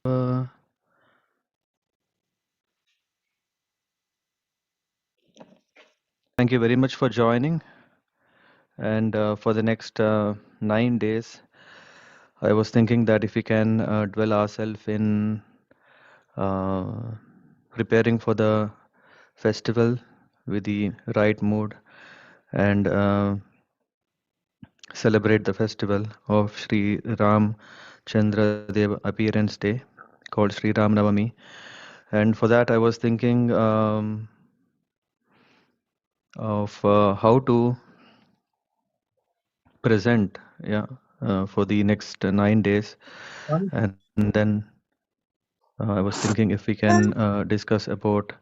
Uh, Thank you very much for joining. And for the next 9 days, I was thinking that if we can dwell ourselves in uh, preparing for the festival with the right mood and celebrate the festival of Sri Ram Chandra Dev Appearance Day called Sri Ram Navami. And for that, I was thinking of how to present, yeah, for the next 9 days. And then I was thinking if we can discuss about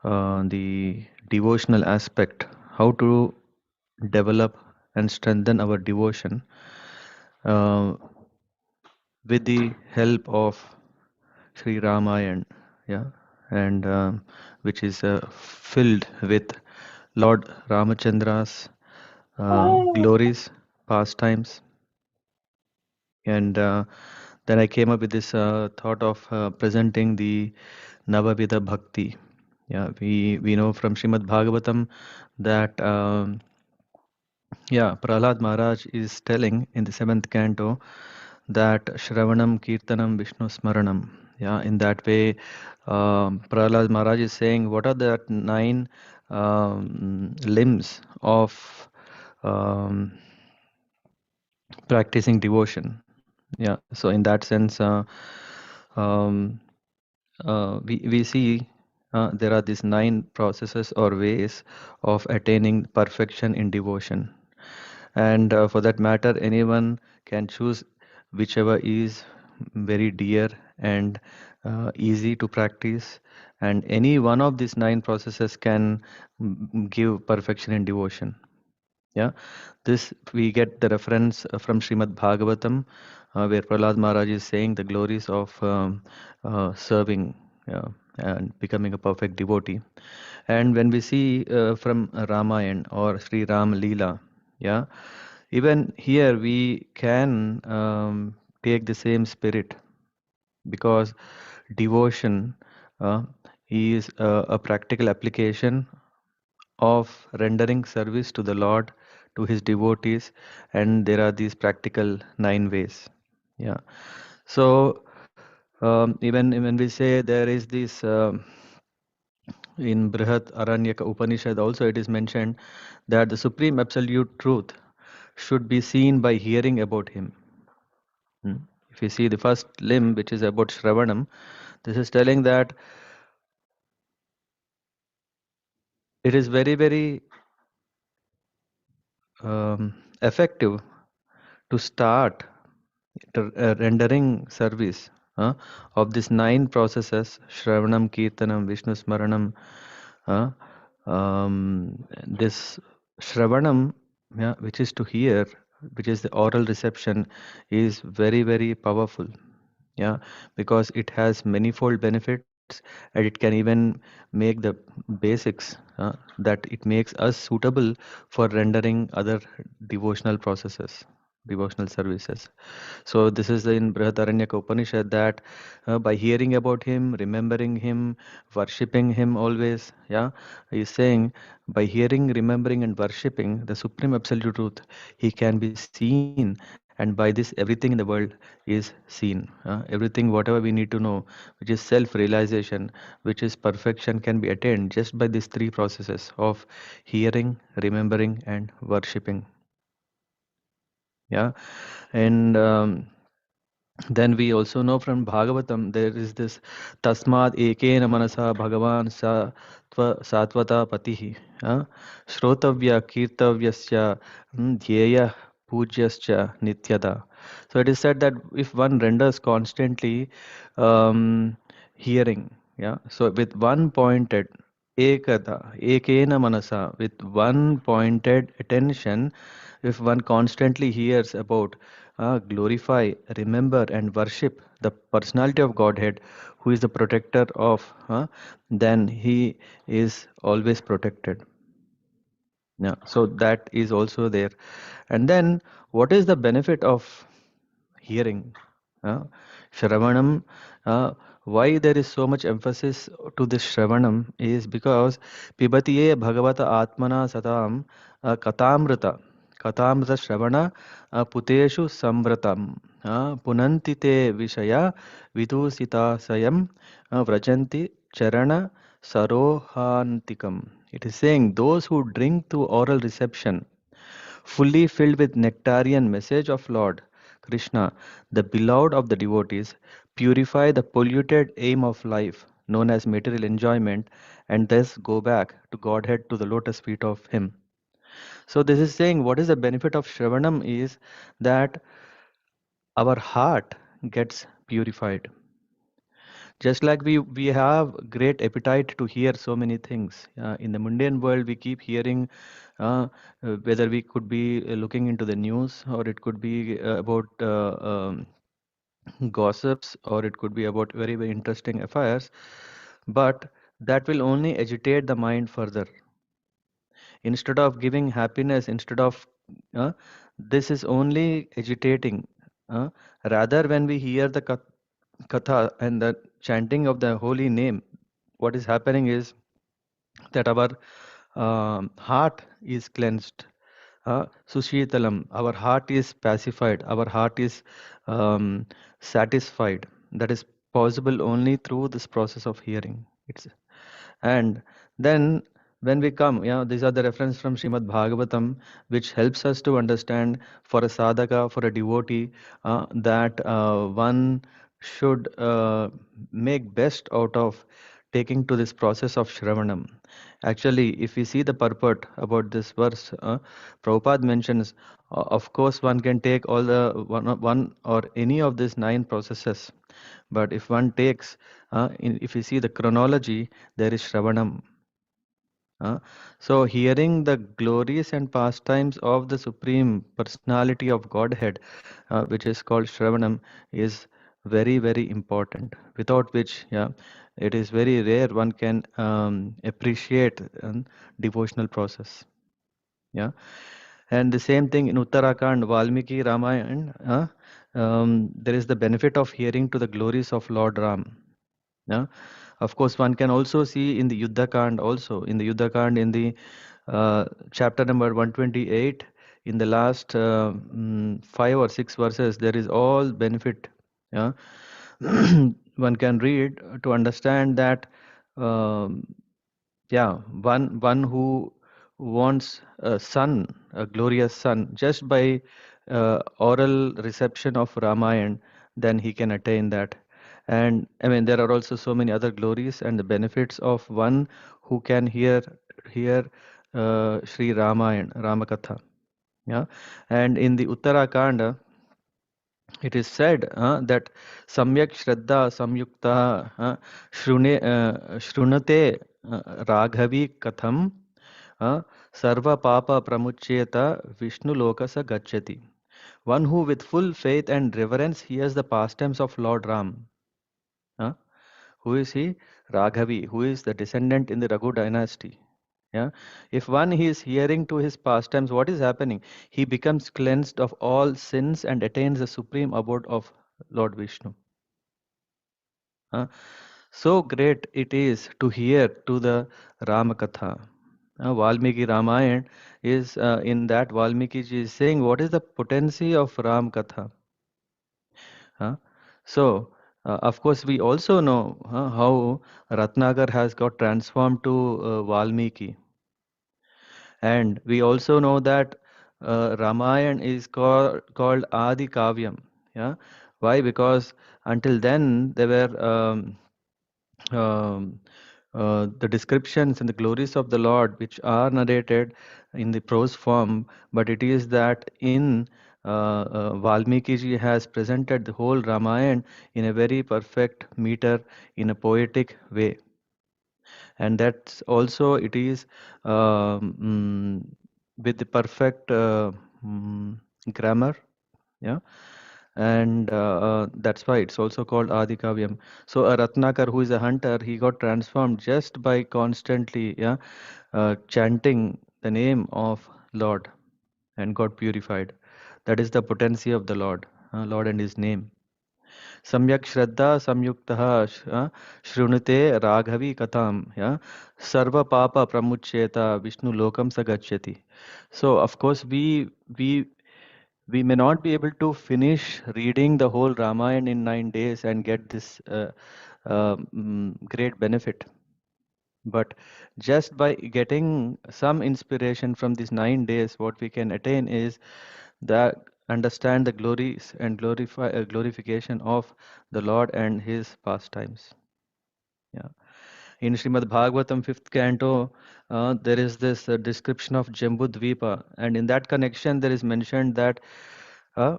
the devotional aspect, how to develop and strengthen our devotion uh, with the help of Sri Ramayana, yeah, and which is filled with Lord Ramachandra's glories, pastimes, and then I came up with this thought of presenting the Nava Vidha Bhakti. Yeah, we know from Srimad Bhagavatam that yeah, Prahlad Maharaj is telling in the seventh canto that Shravanam, Kirtanam, Vishnu Smaranam. Yeah, in that way, Prahlad Maharaj is saying what are the nine limbs of um, practicing devotion. Yeah, so in that sense, um, we see there are these nine processes or ways of attaining perfection in devotion. And for that matter, anyone can choose whichever is very dear and easy to practice. And any one of these nine processes can give perfection in devotion. Yeah, this we get the reference from Srimad Bhagavatam, where Prahlad Maharaj is saying the glories of serving, and becoming a perfect devotee. And when we see from Ramayana or Sri Ram Leela, yeah, even here we can take the same spirit because devotion uh, is a practical application of rendering service to the Lord, to his devotees, and there are these practical nine ways. Yeah. So even when we say there is this in Brihat Aranyaka Upanishad also it is mentioned that the supreme absolute truth should be seen by hearing about him. Hmm. If you see the first limb, which is about Shravanam, this is telling that it is very, very effective to start rendering service of these nine processes Shravanam, Kirtanam, Vishnu Smaranam. Uh, this Shravanam, yeah, which is to hear, which is the oral reception, is very, very powerful. Yeah, because it has manifold benefits and it can even make the basics that it makes us suitable for rendering other devotional processes, devotional services. So this is in Brihadaranyaka Upanishad that by hearing about him, remembering him, worshipping him always, yeah, he's saying by hearing, remembering, and worshipping the supreme absolute truth, he can be seen, and by this everything in the world is seen. Everything, whatever we need to know, which is self-realization, which is perfection, can be attained just by these three processes of hearing, remembering, and worshipping. Yeah, and then we also know from Bhagavatam there is this Tasmad Ekena Manasa Bhagavan Satvata Patihi. Shrotavya Kirtavyasya Dhyeya Pujyascha Nityada. So it is said that if one renders constantly hearing, yeah, so with one pointed ekena manasa, with one pointed attention, if one constantly hears about glorify, remember, and worship the personality of Godhead, who is the protector of, then he is always protected. Yeah, so that is also there. And then, what is the benefit of hearing? Uh, Shravanam, uh, why there is so much emphasis to this Shravanam is because Pibatiye Bhagavata Atmana Satam Katamrita. Katamrita Shravana Puteshu Samvratam Punanti te Vishaya Vidusita Sayam Vrajanti Charana Sarohantikam. It is saying those who drink to oral reception fully filled with nectarian message of Lord Krishna, the beloved of the devotees, purify the polluted aim of life, known as material enjoyment, and thus go back to Godhead to the lotus feet of Him. So this is saying what is the benefit of Shravanam is that our heart gets purified. Just like we have great appetite to hear so many things. In the mundane world, we keep hearing whether we could be looking into the news or it could be about gossips or it could be about very, very interesting affairs. But that will only agitate the mind further. Instead of giving happiness, instead of this is only agitating. Uh, Rather, when we hear the katha and the chanting of the holy name, what is happening is that our heart is cleansed. Sushitalam, our heart is pacified, our heart is um, satisfied. That is possible only through this process of hearing. And then when we come, these are the reference from Srimad Bhagavatam, which helps us to understand for a sadhaka, for a devotee, that one should make best out of taking to this process of Shravanam. Actually, if we see the purport about this verse, Prabhupada mentions, of course, one can take all the one or any of these nine processes, but if one takes, if you see the chronology, there is Shravanam. Uh, so, hearing the glories and pastimes of the Supreme Personality of Godhead, which is called Shravanam, is very, very important. Without which, it is very rare one can appreciate devotional process. Yeah, and the same thing in Uttarakhand, Valmiki Ramayana. There is the benefit of hearing to the glories of Lord Ram. Yeah. Of course, one can also see in the Yuddha Kand also. In the Yuddha Kand, in the chapter number 128, in the last 5 or 6 verses, there is all benefit. Yeah. One can read to understand that um, yeah, one who wants a son, a glorious son, just by oral reception of Ramayana, then he can attain that. And I mean, there are also so many other glories and the benefits of one who can hear Sri Ramayana, Ramakatha. Yeah, and in the Uttarakanda, it is said that Samyak Shraddha Samyukta Shrunate Raghavi Katham Sarva Papa Pramuchyeta Vishnu Lokasa Gacchati. One who with full faith and reverence hears the pastimes of Lord Ram. Uh, who is he? Raghavi, who is the descendant in the Raghu dynasty. Yeah. If one is hearing to his pastimes, what is happening? He becomes cleansed of all sins and attains the supreme abode of Lord Vishnu. Uh, so great it is to hear to the Ramakatha. Valmiki Ramayana is in that Valmiki ji is saying what is the potency of Ram Katha. Uh, so, of course, we also know how Ratnagar has got transformed to Valmiki. And we also know that Ramayana is called Adi Kavyam. Yeah. Why? Because until then there were um, the descriptions and the glories of the Lord which are narrated in the prose form, but it is that in Valmiki ji has presented the whole Ramayana in a very perfect meter, in a poetic way, and that's also it is with the perfect grammar. Yeah, and that's why it's also called Adikavyam. So a Ratnakar who is a hunter, he got transformed just by constantly chanting the name of Lord and got purified. That is the potency of the Lord, Lord and His name. Samyak Shraddha Samyuktaha Shrunute Raghavi Katham. Yeah. Sarva Papa Pramuchyeta Vishnu Lokam Sagachyati. So of course we we may not be able to finish reading the whole Ramayana in 9 days and get this great benefit. But just by getting some inspiration from these 9 days, what we can attain is that understand the glories and glorification of the Lord and His pastimes. Yeah. In Srimad Bhagavatam, fifth canto, there is this description of Jambu Dvipa, and in that connection, there is mentioned that uh,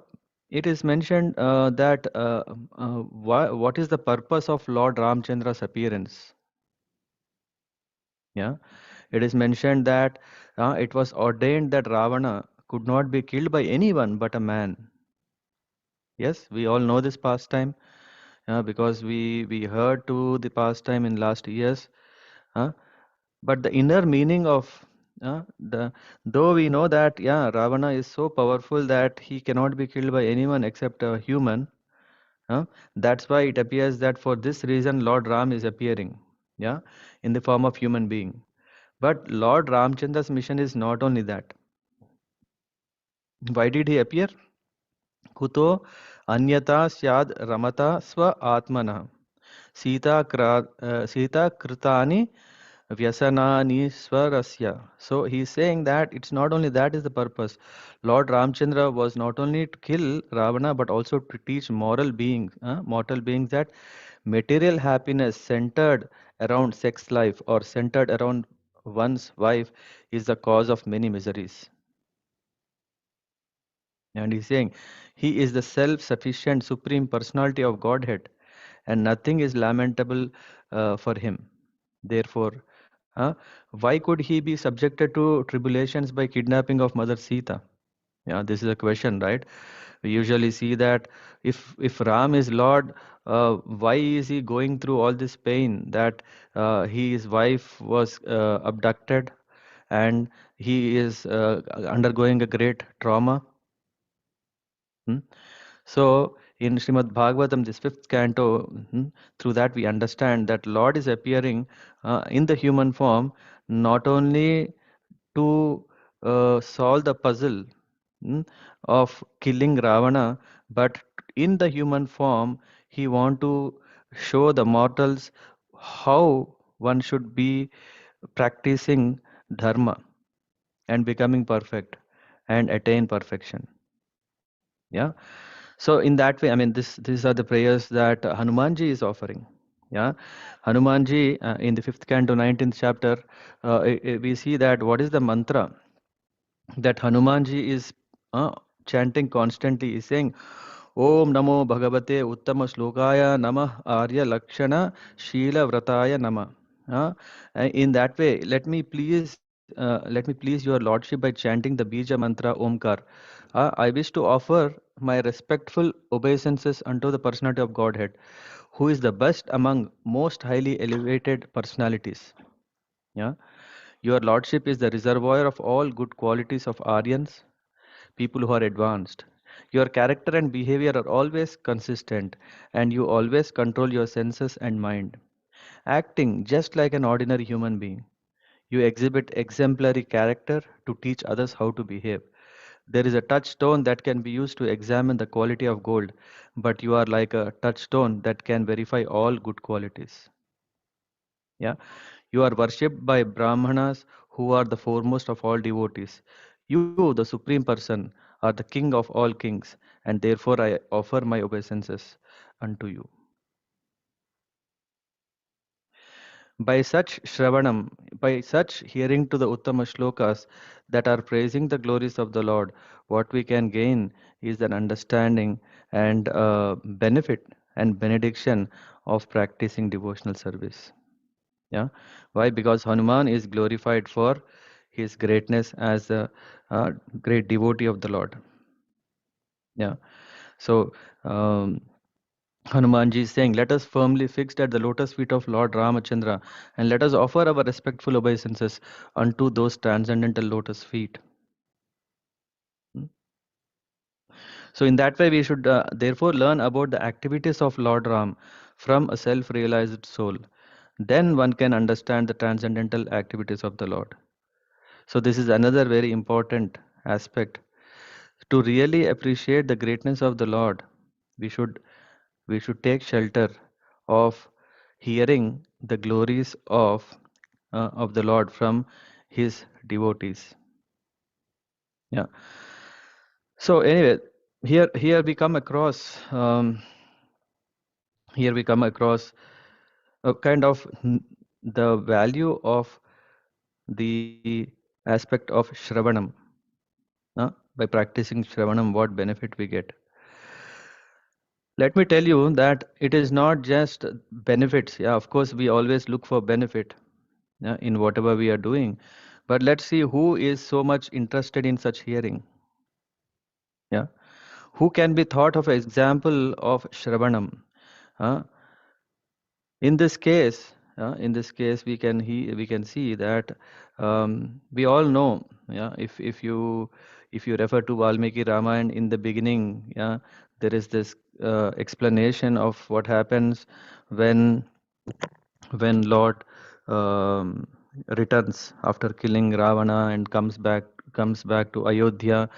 it is mentioned that what is the purpose of Lord Ramchandra's appearance? Yeah, it is mentioned that it was ordained that Ravana could not be killed by anyone but a man. Yes, we all know this pastime because we heard to the pastime in last years. Uh, but the inner meaning of the though we know that Ravana is so powerful that he cannot be killed by anyone except a human. That's why it appears that for this reason Lord Ram is appearing, yeah, in the form of human being. But Lord Ramchandra's mission is not only that. Why did he appear? Kuto anyata syad ramata swa atmana Sita kritani vyasanani swarasya. So he's saying that it's not only that is the purpose. Lord Ramchandra was not only to kill Ravana but also to teach mortal beings that material happiness centered around sex life or centered around one's wife is the cause of many miseries. And he's saying he is the self sufficient supreme personality of Godhead, and nothing is lamentable for him. Therefore, why could he be subjected to tribulations by kidnapping of Mother Sita? Yeah, this is a question, right? We usually see that if Ram is Lord, why is he going through all this pain that his wife was abducted and he is undergoing a great trauma? Hmm? So in Srimad Bhagavatam, this fifth canto, through that we understand that Lord is appearing in the human form not only to solve the puzzle of killing Ravana, but in the human form, he want to show the mortals how one should be practicing dharma and becoming perfect and attain perfection. Yeah. So in that way, I mean, these are the prayers that Hanumanji is offering. Yeah, Hanumanji in the fifth canto, 19th chapter, we see that what is the mantra that Hanumanji is chanting constantly. Is saying, "Om Namo Bhagavate Uttama Shlokaya Namah Arya Lakshana Sheela Vrataya Nama." In that way, let me please your lordship by chanting the Bija mantra Omkar. I wish to offer my respectful obeisances unto the personality of Godhead, who is the best among most highly elevated personalities. Yeah, your lordship is the reservoir of all good qualities of Aryans, people who are advanced. Your character and behavior are always consistent, and you always control your senses and mind, acting just like an ordinary human being. You exhibit exemplary character to teach others how to behave. There is a touchstone that can be used to examine the quality of gold, but you are like a touchstone that can verify all good qualities. Yeah, you are worshipped by Brahmanas who are the foremost of all devotees. You, the Supreme Person, are the King of all kings, and therefore I offer my obeisances unto you. By such Shravanam, by such hearing to the Uttama shlokas that are praising the glories of the Lord, what we can gain is an understanding and benefit and benediction of practicing devotional service. Yeah. Why? Because Hanuman is glorified for his greatness as a great devotee of the Lord. Yeah. So um, Hanumanji is saying, let us firmly fixed at the lotus feet of Lord Ramachandra, and let us offer our respectful obeisances unto those transcendental lotus feet. Hmm? So in that way, we should therefore learn about the activities of Lord Ram from a self-realized soul. Then one can understand the transcendental activities of the Lord. So this is another very important aspect. To really appreciate the greatness of the Lord, we should we should take shelter of hearing the glories of the Lord from his devotees. Yeah. So anyway, here we come across here we come across a kind of the value of the aspect of Shravanam. By practicing Shravanam, what benefit we get. Let me tell you that it is not just benefits. Yeah, of course, we always look for benefit, yeah, in whatever we are doing. But let's see who is so much interested in such hearing. Yeah, who can be thought of as example of Shravanam. Uh, in this case, we can see that we all know. Yeah, if you refer to Valmiki Ramayana in the beginning, yeah, there is this explanation of what happens when Lord um, returns after killing Ravana and comes back to Ayodhya.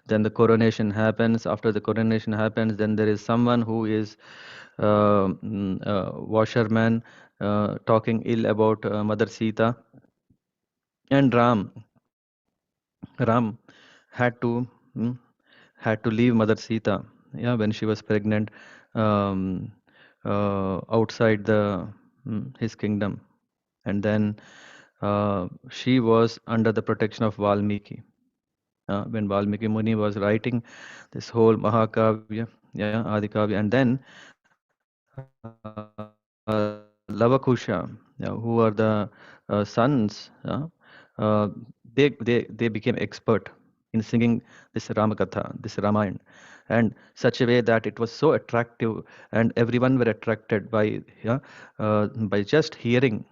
Then the coronation happens. After the coronation happens, then there is someone who is washerman talking ill about Mother Sita, and Ram had to mm, had to leave Mother Sita, yeah, when she was pregnant, um, outside his kingdom, and then she was under the protection of Valmiki. When Valmiki Muni was writing this whole Mahakavya, yeah, Adikavya, and then Lavakusha, yeah, who are the sons, uh, they became expert in singing this Ramakatha, this Ramayana, and such a way that it was so attractive, and everyone were attracted by just hearing,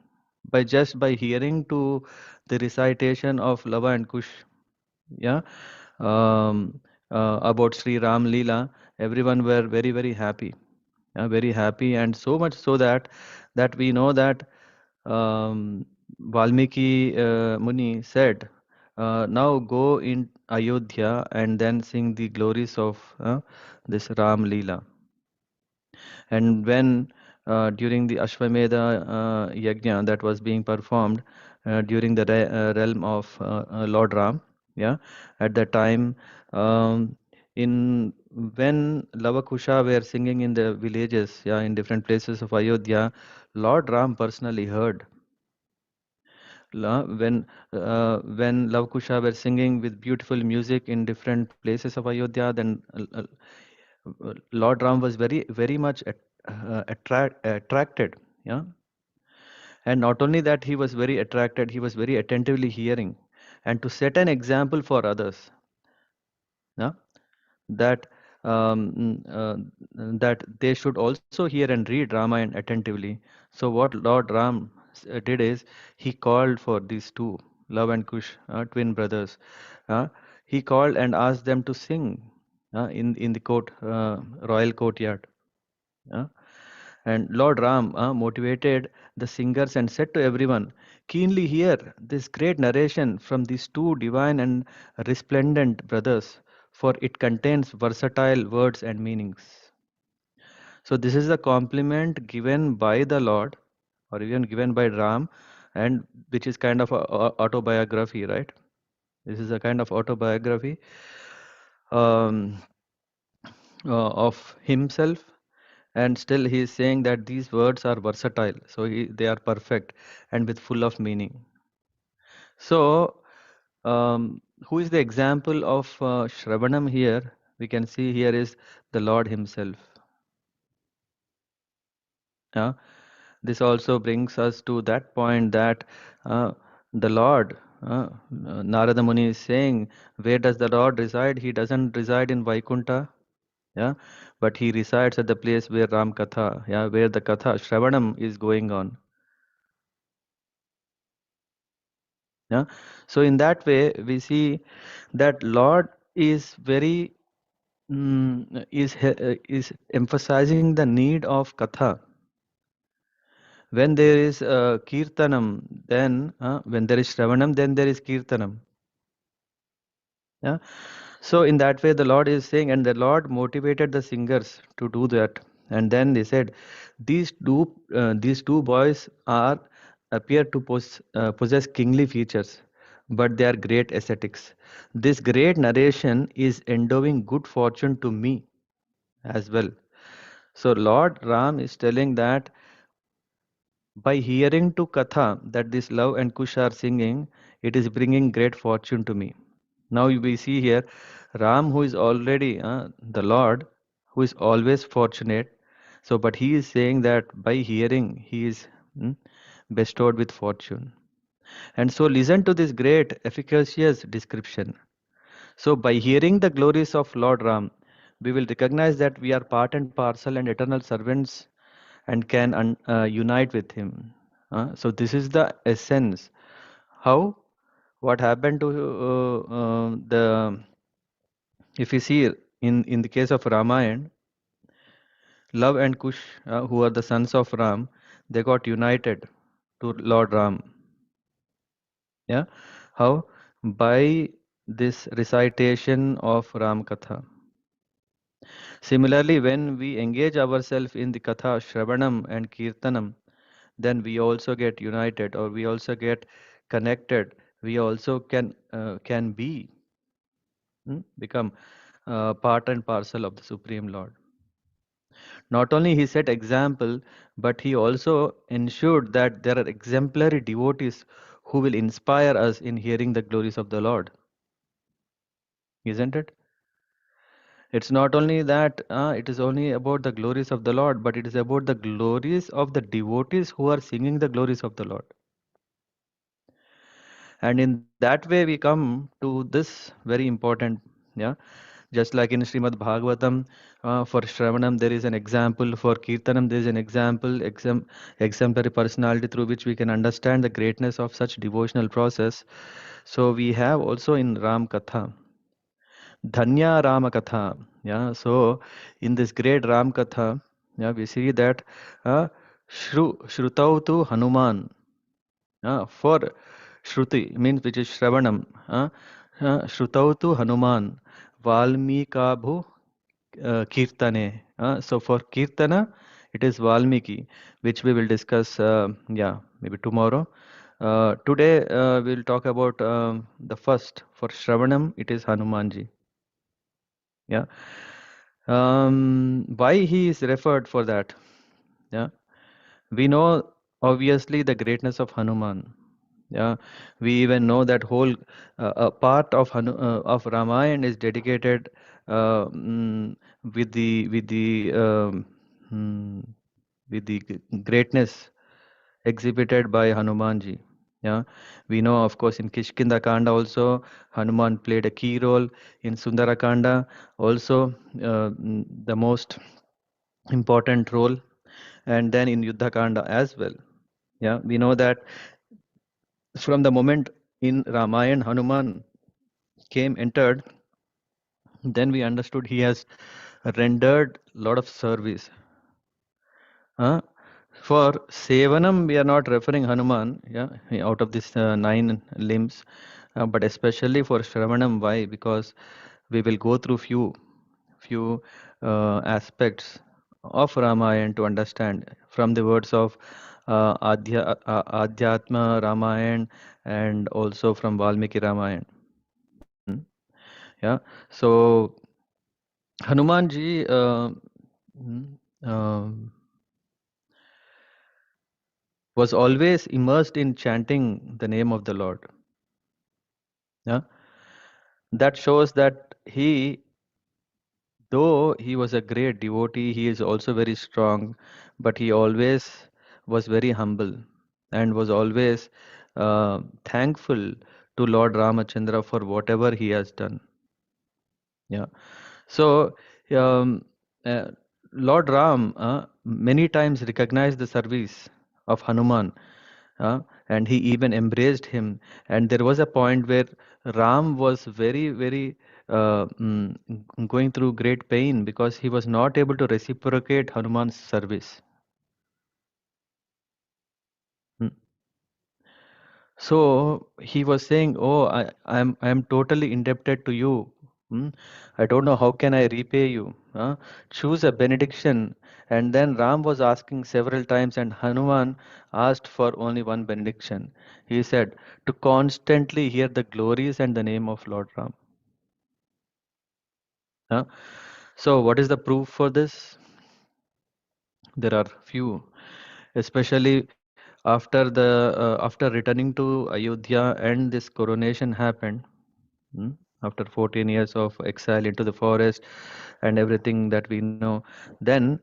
by hearing to the recitation of Lava and Kush, yeah, about Sri Ram Leela. Everyone were very happy, very happy, and so much so that we know that Valmiki Muni said, now go in Ayodhya and then sing the glories of this Ram Leela. And when during the Ashwamedha yajna that was being performed during the realm of Lord Ram, yeah, at that time, um, in when Lavakusha were singing in the villages, yeah, in different places of Ayodhya, Lord Ram personally heard. When Lavakusha were singing with beautiful music in different places of Ayodhya, then Lord Ram was very much attracted. Yeah, and not only that, he was very attracted. He was very attentively hearing, and to set an example for others. Yeah, that that they should also hear and read Ramayana attentively. So what Lord Ram did is he called for these two, Love and Kush, twin brothers. Uh, he called and asked them to sing in the royal courtyard. Uh, and Lord Ram motivated the singers and said to everyone, keenly hear this great narration from these two divine and resplendent brothers, for it contains versatile words and meanings. So, this is a compliment given by the Lord, or even given by Ram, and which is kind of a autobiography, right? This is a kind of autobiography um, of himself, and still he is saying that these words are versatile, so they are perfect and with full of meaning. So who is the example of Shravanam here? We can see here is the Lord himself. Yeah, this also brings us to that point that uh, the Lord, Narada Muni is saying, where does the Lord reside? He doesn't reside in Vaikunta, yeah, but he resides at the place where Ram Katha, yeah, where the Katha Shravanam is going on. Yeah. So in that way, we see that Lord is very is emphasizing the need of katha. When there is kirtanam, then when there is Shravanam, then there is kirtanam. Yeah. So in that way, the Lord is saying, and the Lord motivated the singers to do that. And then they said, these two boys are appear to possess kingly features, but they are great ascetics. This great narration is endowing good fortune to me as well. So Lord Ram is telling that by hearing to Katha that this love and Kush are singing, it is bringing great fortune to me. Now we see here Ram, who is already the Lord, who is always fortunate. So, but he is saying that by hearing, he is mm, bestowed with fortune. And so, listen to this great, efficacious description. So, by hearing the glories of Lord Ram, we will recognize that we are part and parcel and eternal servants and can unite with him. So this is the essence. How? What happened to the? If you see in the case of Ramayana, Love and Kush, who are the sons of Ram, they got united to Lord Ram. Yeah, how? By this recitation of Ram Katha. Similarly, when we engage ourselves in the Katha, Shravanam and Kirtanam, then we also get united or we also get connected. We also can become part and parcel of the Supreme Lord. Not only he set example, but he also ensured that there are exemplary devotees who will inspire us in hearing the glories of the Lord. Isn't it? It's not only that it is only about the glories of the Lord, but it is about the glories of the devotees who are singing the glories of the Lord. And in that way, we come to this very important, yeah. Just like in Srimad Bhagavatam, for Shravanam, there is an example. For Kirtanam, there is an example, exemplary personality through which we can understand the greatness of such devotional process. So we have also in Ram Katha, Dhanya Rama Katha. Yeah. So in this great Ram Katha, yeah, we see that Shrutau tu Hanuman. For Shruti means which is Shravanam. Shrutau tu Hanuman. Valmikabhu Kirtane. So for Kirtana, it is Valmiki, which we will discuss, yeah, maybe tomorrow. Today, we'll talk about the first. For Shravanam, it is Hanumanji. Yeah. Why he is referred for that? Yeah. We know obviously the greatness of Hanuman. Yeah, we even know that whole a part of of Ramayana is dedicated with mm, the greatness exhibited by Hanumanji. Yeah, we know, of course, in Kishkinda Kanda also Hanuman played a key role. In Sundara Kanda also the most important role, and then in Yuddha Kanda as well. Yeah, we know that from the moment in Ramayana Hanuman came entered, then we understood he has rendered a lot of service. Uh, for Sevanam, we are not referring Hanuman, yeah, out of these nine limbs, but especially for Shravanam. Why? Because we will go through few aspects of Ramayana to understand from the words of Adhyatma Ramayana and also from Valmiki Ramayana. Hmm? Yeah. So Hanumanji mm, um, was always immersed in chanting the name of the Lord. Yeah, that shows that though he was a great devotee, he is also very strong, but he always was very humble and was always thankful to Lord Ramachandra for whatever he has done. Yeah. So, um, uh, Lord Ram many times recognized the service of Hanuman and he even embraced him. And there was a point where Ram was very, very going through great pain because he was not able to reciprocate Hanuman's service. Mm. So he was saying, "Oh, I'm totally indebted to you. Hmm? I don't know how can I repay you. Choose a benediction." And then Ram was asking several times, and Hanuman asked for only one benediction. He said, "To constantly hear the glories and the name of Lord Ram." Huh? So, what is the proof for this? There are few, especially after returning to Ayodhya and this coronation happened. Hmm? After 14 years of exile into the forest and everything that we know, then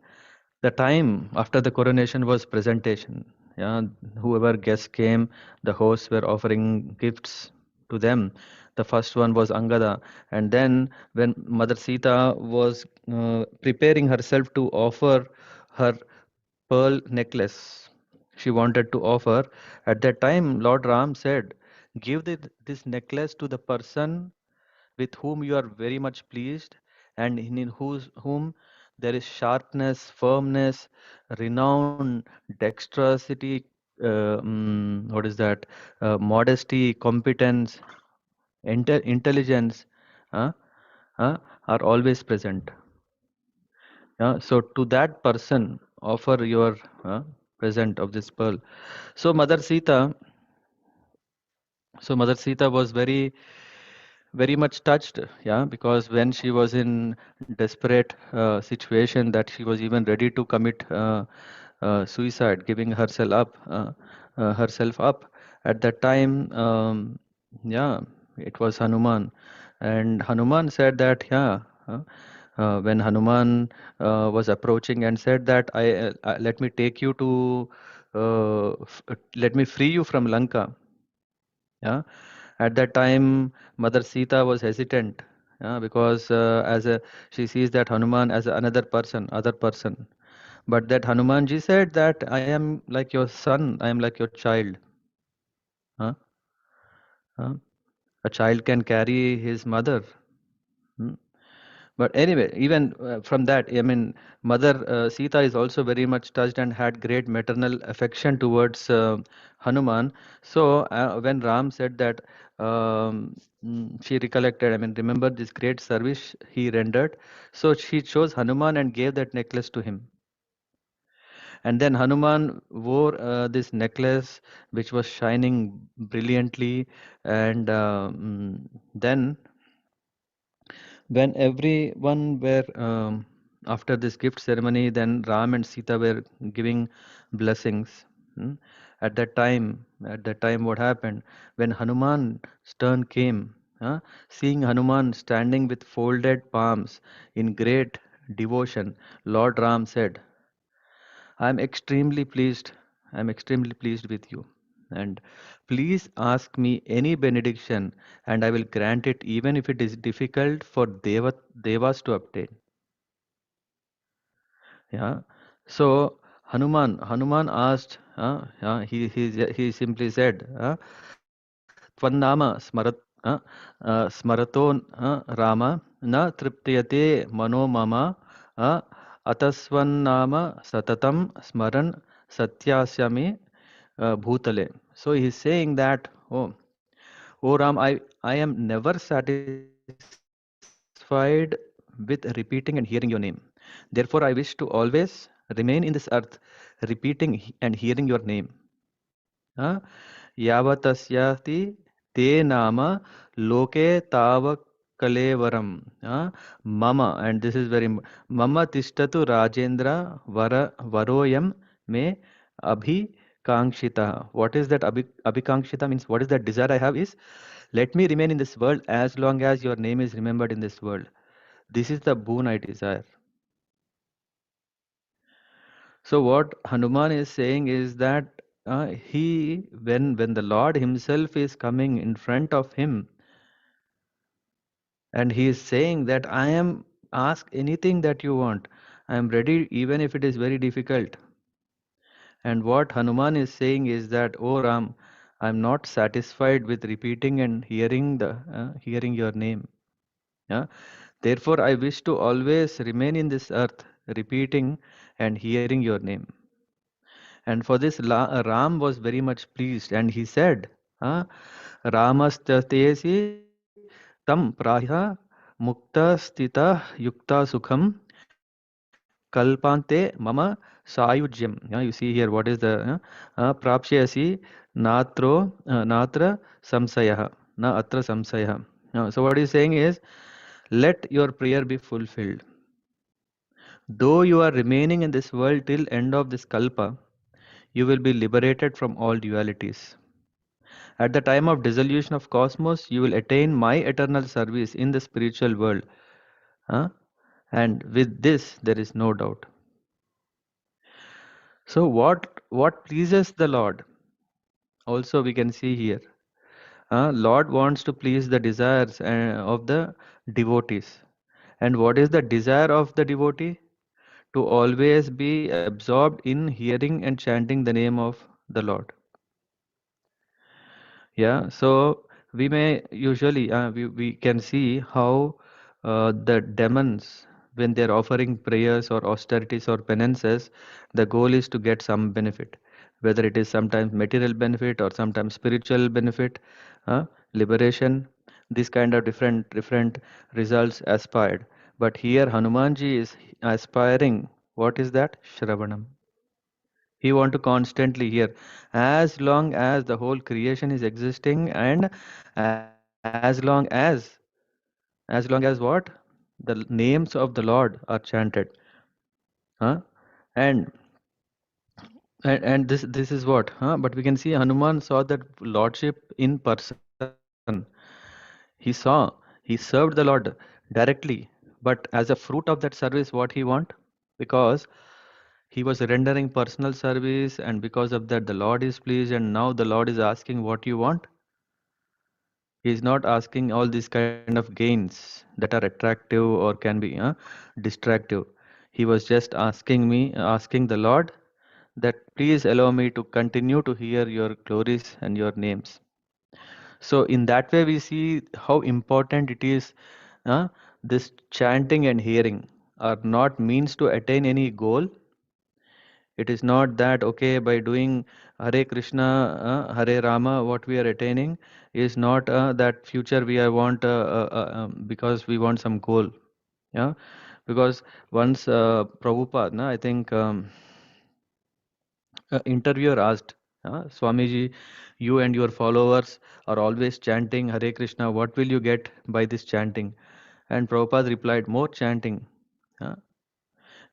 the time after the coronation was presentation. Yeah, whoever guests came, the hosts were offering gifts to them. The first one was Angada, and then when Mother Sita was preparing herself to offer her pearl necklace, she wanted to offer. At that time, Lord Ram said, "Give this necklace to the person with whom you are very much pleased, and in whom there is sharpness, firmness, renown, dexterity, what is that? Modesty, competence, intelligence, uh, uh, are always present." So to that person, offer your present of this pearl. So Mother Sita, Mother Sita was very much touched, yeah, because when she was in desperate situation that she was even ready to commit suicide, giving herself up. At that time, yeah, it was Hanuman, and Hanuman said that, yeah. When Hanuman was approaching and said that, let me take you to, let me free you from Lanka. Yeah, at that time, Mother Sita was hesitant, because as a she sees that Hanuman as another person, other person. But that Hanumanji said that I am like your son, I am like your child. Huh? Huh? A child can carry his mother. Hmm? But anyway, even from that, I mean, Mother Sita is also very much touched and had great maternal affection towards Hanuman. So when Ram said that, she recollected, I mean, remember this great service he rendered. So she chose Hanuman and gave that necklace to him. And then Hanuman wore this necklace, which was shining brilliantly. And then when everyone were after this gift ceremony, then Ram and Sita were giving blessings. Hmm? At that time, what happened when Hanuman's turn came? Seeing Hanuman standing with folded palms in great devotion, Lord Ram said, I am extremely pleased. I am extremely pleased with you. And please ask me any benediction, and I will grant it, even if it is difficult for devas to obtain. Yeah. So Hanuman asked. He simply said, "Tvannama smarato Rama na triptayate mano mama atasvannama satatam smaran satyasyami bhutale." So he's saying that, oh Ram, I am never satisfied with repeating and hearing your name. Therefore, I wish to always remain in this earth, repeating and hearing your name. Huh? Yavatasyathi te nama loke tava kalevaram. Mama, and this is Mama tishtatu Rajendra varoyam me abhikankshita. What is that abhikankshita means? What is that desire I have is, let me remain in this world as long as your name is remembered in this world. This is the boon I desire. So what Hanuman is saying is that when the Lord Himself is coming in front of him, and He is saying that I am, ask anything that you want, I am ready even if it is very difficult. And what Hanuman is saying is that, oh Ram, I'm not satisfied with repeating and hearing your name. Yeah? Therefore, I wish to always remain in this earth, repeating and hearing your name. And for this, Ram was very much pleased, and he said, uh, Ramastatesi tam praha mukta stita yukta sukham kalpante mama sayujyam. You see here what is the prapshyasi natra samsayah, na atra samsayah. So what he's saying is, let your prayer be fulfilled. Though you are remaining in this world till end of this kalpa, you will be liberated from all dualities. At the time of dissolution of cosmos, you will attain my eternal service in the spiritual world. Huh? And with this, there is no doubt. So, what pleases the Lord? Also, we can see here. Lord wants to please the desires of the devotees. And what is the desire of the devotee? To always be absorbed in hearing and chanting the name of the Lord. Yeah, so we may usually we can see how the demons, when they're offering prayers or austerities or penances, the goal is to get some benefit, whether it is sometimes material benefit or sometimes spiritual benefit, liberation, this kind of different results aspired. But here Hanumanji is aspiring. What is that? Shravanam. He want to constantly hear, as long as the whole creation is existing, and as long as what, the names of the Lord are chanted. Huh? and and this is what, but we can see Hanuman saw that lordship in person. He saw, he served the Lord directly, but as a fruit of that service, what he want? Because he was rendering personal service, and because of that, the Lord is pleased, and now the Lord is asking what you want. He is not asking all these kind of gains that are attractive or can be distractive. He was just asking the Lord that please allow me to continue to hear your glories and your names. So, in that way, we see how important it is. Uh, this chanting and hearing are not means to attain any goal. It is not that, okay, by doing Hare Krishna, Hare Rama, what we are attaining is not that future we are want because we want some goal. Yeah, because once Prabhupada, na, I think interviewer asked, Swamiji, you and your followers are always chanting Hare Krishna. What will you get by this chanting? And Prabhupada replied, more chanting. Uh,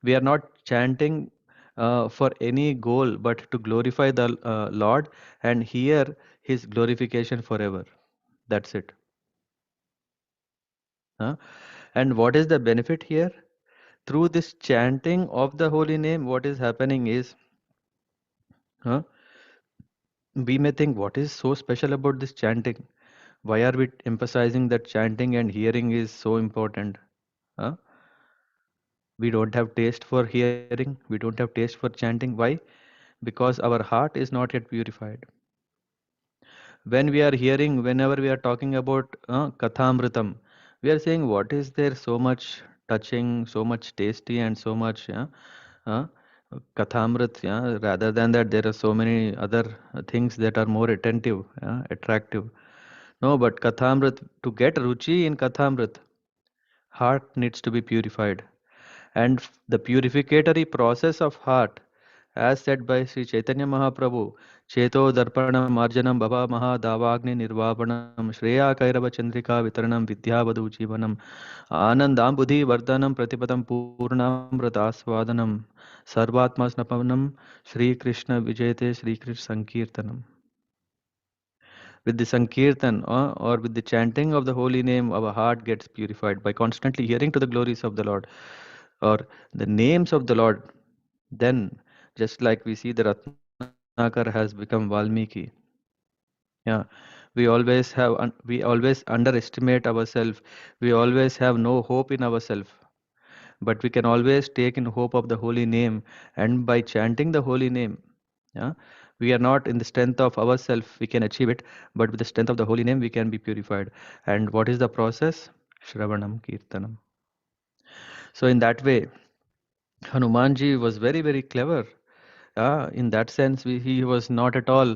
we are not chanting for any goal but to glorify the Lord and hear his glorification forever. That's it. Uh, and what is the benefit here? Through this chanting of the holy name, what is happening is, uh, we may think, what is so special about this chanting? Why are we emphasizing that chanting and hearing is so important? Uh, we don't have taste for hearing, we don't have taste for chanting. Why? Because our heart is not yet purified. When we are hearing, whenever we are talking about kathamritam, we are saying, what is there so much touching, so much tasty, and so much uh, kathamrit? Yeah? Rather than that, there are so many other things that are more attentive, attractive. No, but kathamrit, to get ruchi in kathamrit, heart needs to be purified. And the purificatory process of heart, as said by Sri Chaitanya Mahaprabhu, Cheto Darpanam Arjanam Bhava Maha Davagni Nirvapanam Shreya Kairava Chandrika Vitaranam Vidyavadu Jivanam Anandam Buddhi Vardhanam Pratipatam Purnamratasvadanam Sarvatma Snapanam Sri Krishna Vijayate Sri Krishna Sankirtanam. With the Sankirtan or with the chanting of the holy name, our heart gets purified by constantly hearing to the glories of the Lord or the names of the Lord. Then, just like we see the Ratnakar has become Valmiki. Yeah, we always underestimate ourselves. We always have no hope in ourselves. But we can always take in hope of the holy name, and by chanting the holy name, Yeah, we are not in the strength of ourselves, we can achieve it, but with the strength of the holy name, we can be purified. And what is the process? Shravanam, Kirtanam. So, in that way, Hanumanji was very, very clever. In that sense, he was not at all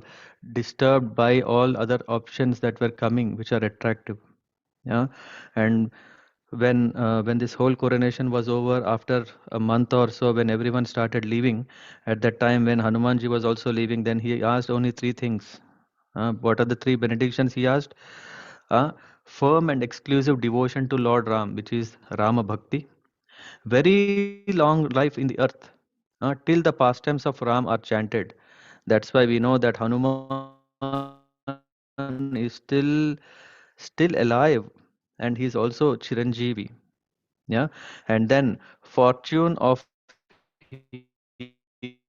disturbed by all other options that were coming, which are attractive. Yeah, and when this whole coronation was over, after a month or so, when everyone started leaving, at that time when Hanumanji was also leaving, then he asked only three things. What are the three benedictions he asked? uh, Firm and exclusive devotion to Lord Ram, which is Rama Bhakti, very long life in the earth, till the pastimes of Ram are chanted. That's why we know that Hanuman is still alive, and he's also Chiranjeevi. Yeah, and then fortune of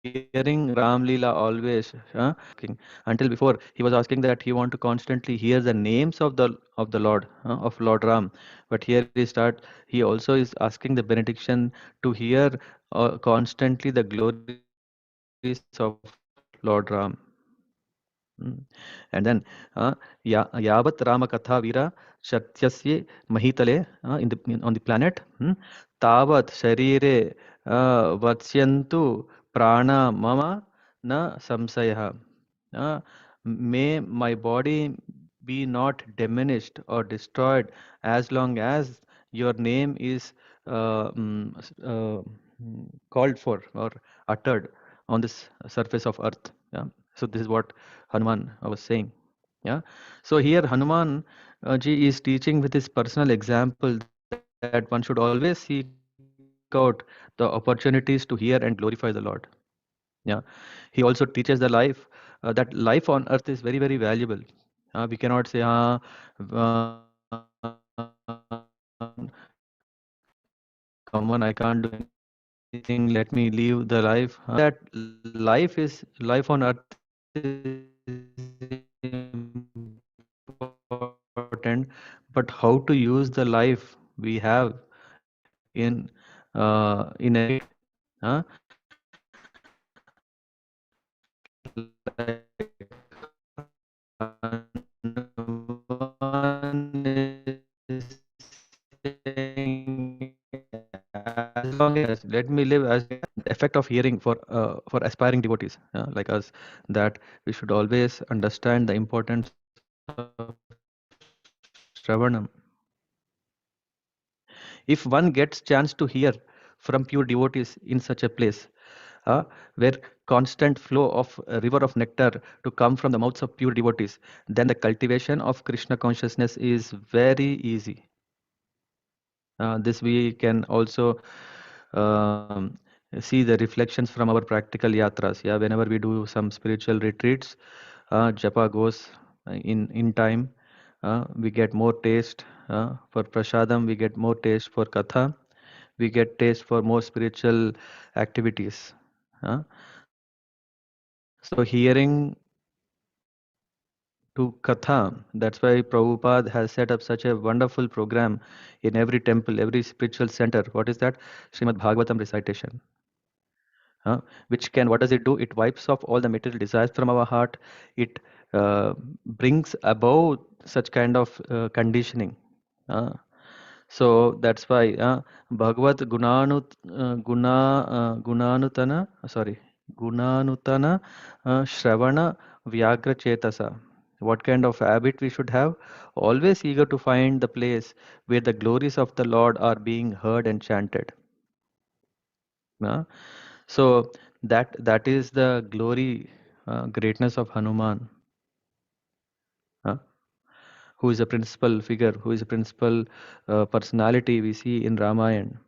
hearing Ram Leela always until before he was asking that he want to constantly hear the names of the Lord, of Lord Ram. But here he also is asking the benediction to hear constantly the glories of Lord Ram. And then yavat Rama Katha Vira Shatyasye Mahitale on the planet, Tavat Sharire Vatsyantu Prana Mama Na Samsaya. Uh, may my body be not diminished or destroyed as long as your name is called for or uttered on this surface of earth. Yeah. So this is what Hanuman was saying. Yeah. So here Hanuman ji is teaching with his personal example that one should always seek out the opportunities to hear and glorify the Lord. Yeah. He also teaches the life that life on earth is very, very valuable. We cannot say, come on, I can't do anything, let me leave the life. We know that life on earth is important, but how to use the life we have in in a good way. Let me live as the effect of hearing for aspiring devotees like us, that we should always understand the importance of Shravanam. If one gets chance to hear from pure devotees in such a place, where constant flow of a river of nectar to come from the mouths of pure devotees, then the cultivation of Krishna consciousness is very easy. This we can also um, see the reflections from our practical yatras. Yeah, whenever we do some spiritual retreats, japa goes in time. We get more taste for prasadam. We get more taste for katha. We get taste for more spiritual activities. Uh, so hearing to Katha. That's why Prabhupada has set up such a wonderful program in every temple, every spiritual center. What is that? Srimad Bhagavatam recitation. Which can, what does it do? It wipes off all the material desires from our heart. It brings about such kind of conditioning. Uh, so that's why Bhagavad Gunanutana, Gunanutana Shravana Vyagra Chetasa. What kind of habit we should have? Always eager to find the place where the glories of the Lord are being heard and chanted. Uh, so that is the glory, greatness of Hanuman, uh, who is a principal figure, who is a principal personality we see in Ramayana.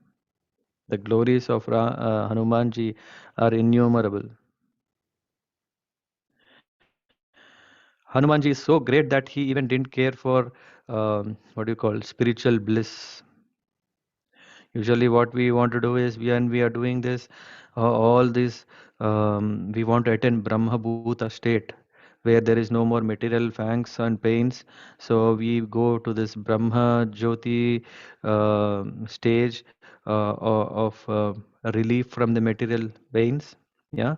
The glories of Hanumanji are innumerable. Hanumanji is so great that he even didn't care for what do you call spiritual bliss. Usually, what we want to do is when we are doing this, all this, we want to attain Brahma Bhuta state where there is no more material fangs and pains. So we go to this Brahma Jyoti stage of relief from the material pains. Yeah,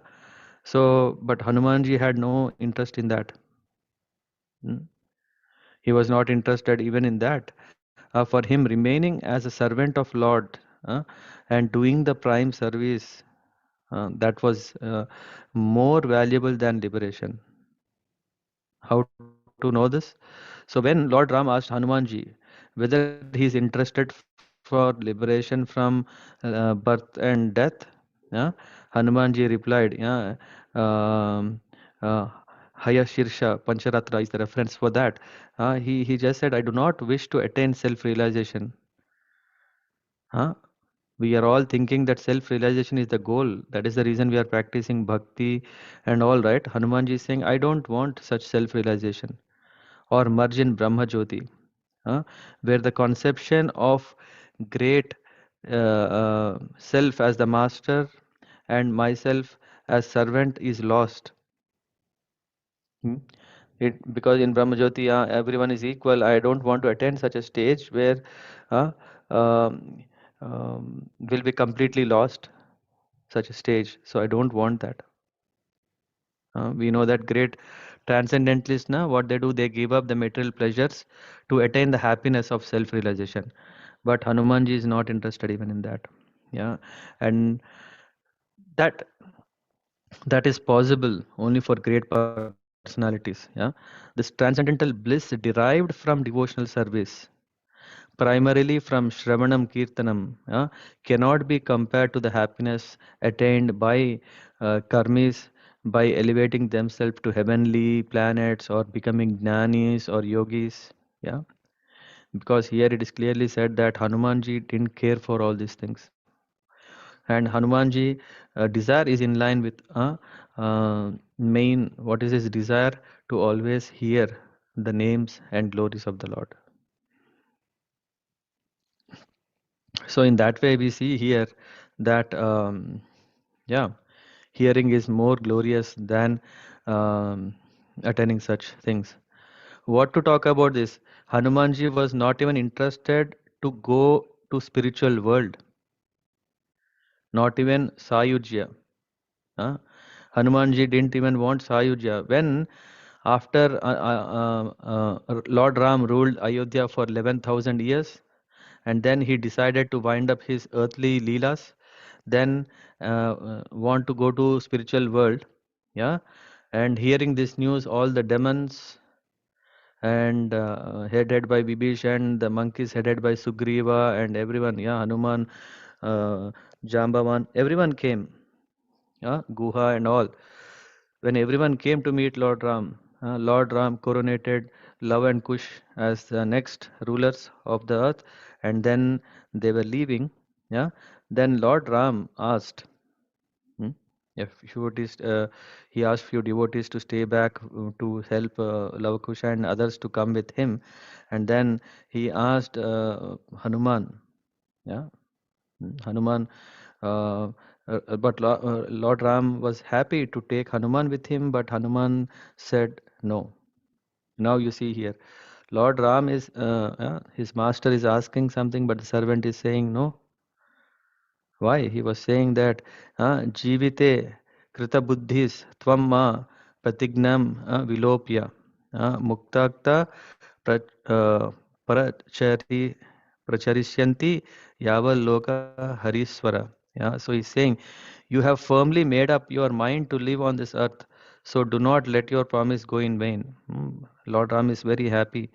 So, but Hanumanji had no interest in that. Mm. He was not interested even in that. For him, remaining as a servant of Lord and doing the prime service, that was more valuable than liberation. How to know this? So when Lord Ram asked Hanumanji whether he is interested for liberation from birth and death, yeah, Hanumanji replied, yeah, um, uh, Haya Shirsha Pancharatra is the reference for that. He just said, I do not wish to attain self-realization. Huh? We are all thinking that self-realization is the goal. That is the reason we are practicing bhakti and all, right. Hanumanji is saying, I don't want such self-realization or merge in Brahma Jyoti, where the conception of great self as the master and myself as servant is lost. Hmm? Because in Brahma Jyoti, everyone is equal. I don't want to attend such a stage where uh, um, will be completely lost. Such a stage. So I don't want that. We know that great transcendentalists now, what they do, they give up the material pleasures to attain the happiness of self-realization. But Hanumanji is not interested even in that. Yeah, and that that is possible only for great personalities. Yeah, this transcendental bliss derived from devotional service, primarily from Shravanam Kirtanam, cannot be compared to the happiness attained by karmis by elevating themselves to heavenly planets or becoming jnanis or yogis. Yeah, because here it is clearly said that Hanumanji didn't care for all these things, and Hanumanji desire is in line with main what is his desire to always hear the names and glories of the Lord. So in that way, we see here that yeah, hearing is more glorious than um, attaining such things. What to talk about this? Hanumanji was not even interested to go to spiritual world, not even Sayujya. Huh? Hanumanji didn't even want Sayujya. When after Lord Ram ruled Ayodhya for 11,000 years, and then he decided to wind up his earthly leelas, then want to go to spiritual world, yeah, and hearing this news, all the demons and headed by Vibhishan, the monkeys headed by Sugriva and everyone, yeah, Hanuman, uh, Jambavan, everyone came, yeah, Guha and all. When everyone came to meet Lord Ram coronated Lava and Kush as the next rulers of the earth, and then they were leaving. Yeah, then Lord Ram asked, hmm, if devotees, he asked few devotees to stay back to help Lava Kush and others to come with him, and then he asked Hanuman. Yeah, Hanuman. Uh, but Lord Ram was happy to take Hanuman with him, but Hanuman said no. Now you see here, Lord Ram is his master is asking something, but the servant is saying no. Why? He was saying that Jivite Krita Buddhis Tvam Ma Pratignam Vilopya Muktakta uh, Prachari Pracharisyanti Yaval Loka Hariswara. Yeah, so he's saying, you have firmly made up your mind to live on this earth, so do not let your promise go in vain. Lord Ram is very happy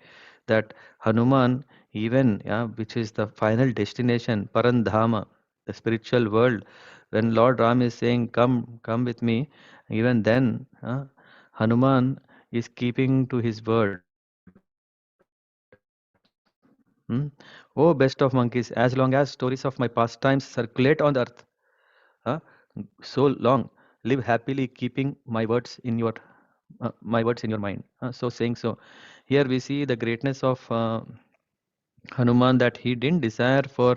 that Hanuman, even yeah, which is the final destination, Parandhama, the spiritual world, when Lord Ram is saying, come, come with me, even then, Hanuman is keeping to his word. Hmm? Oh, best of monkeys, as long as stories of my pastimes circulate on the earth, huh? So long, live happily, keeping my words in your mind. So saying so, here we see the greatness of Hanuman, that he didn't desire for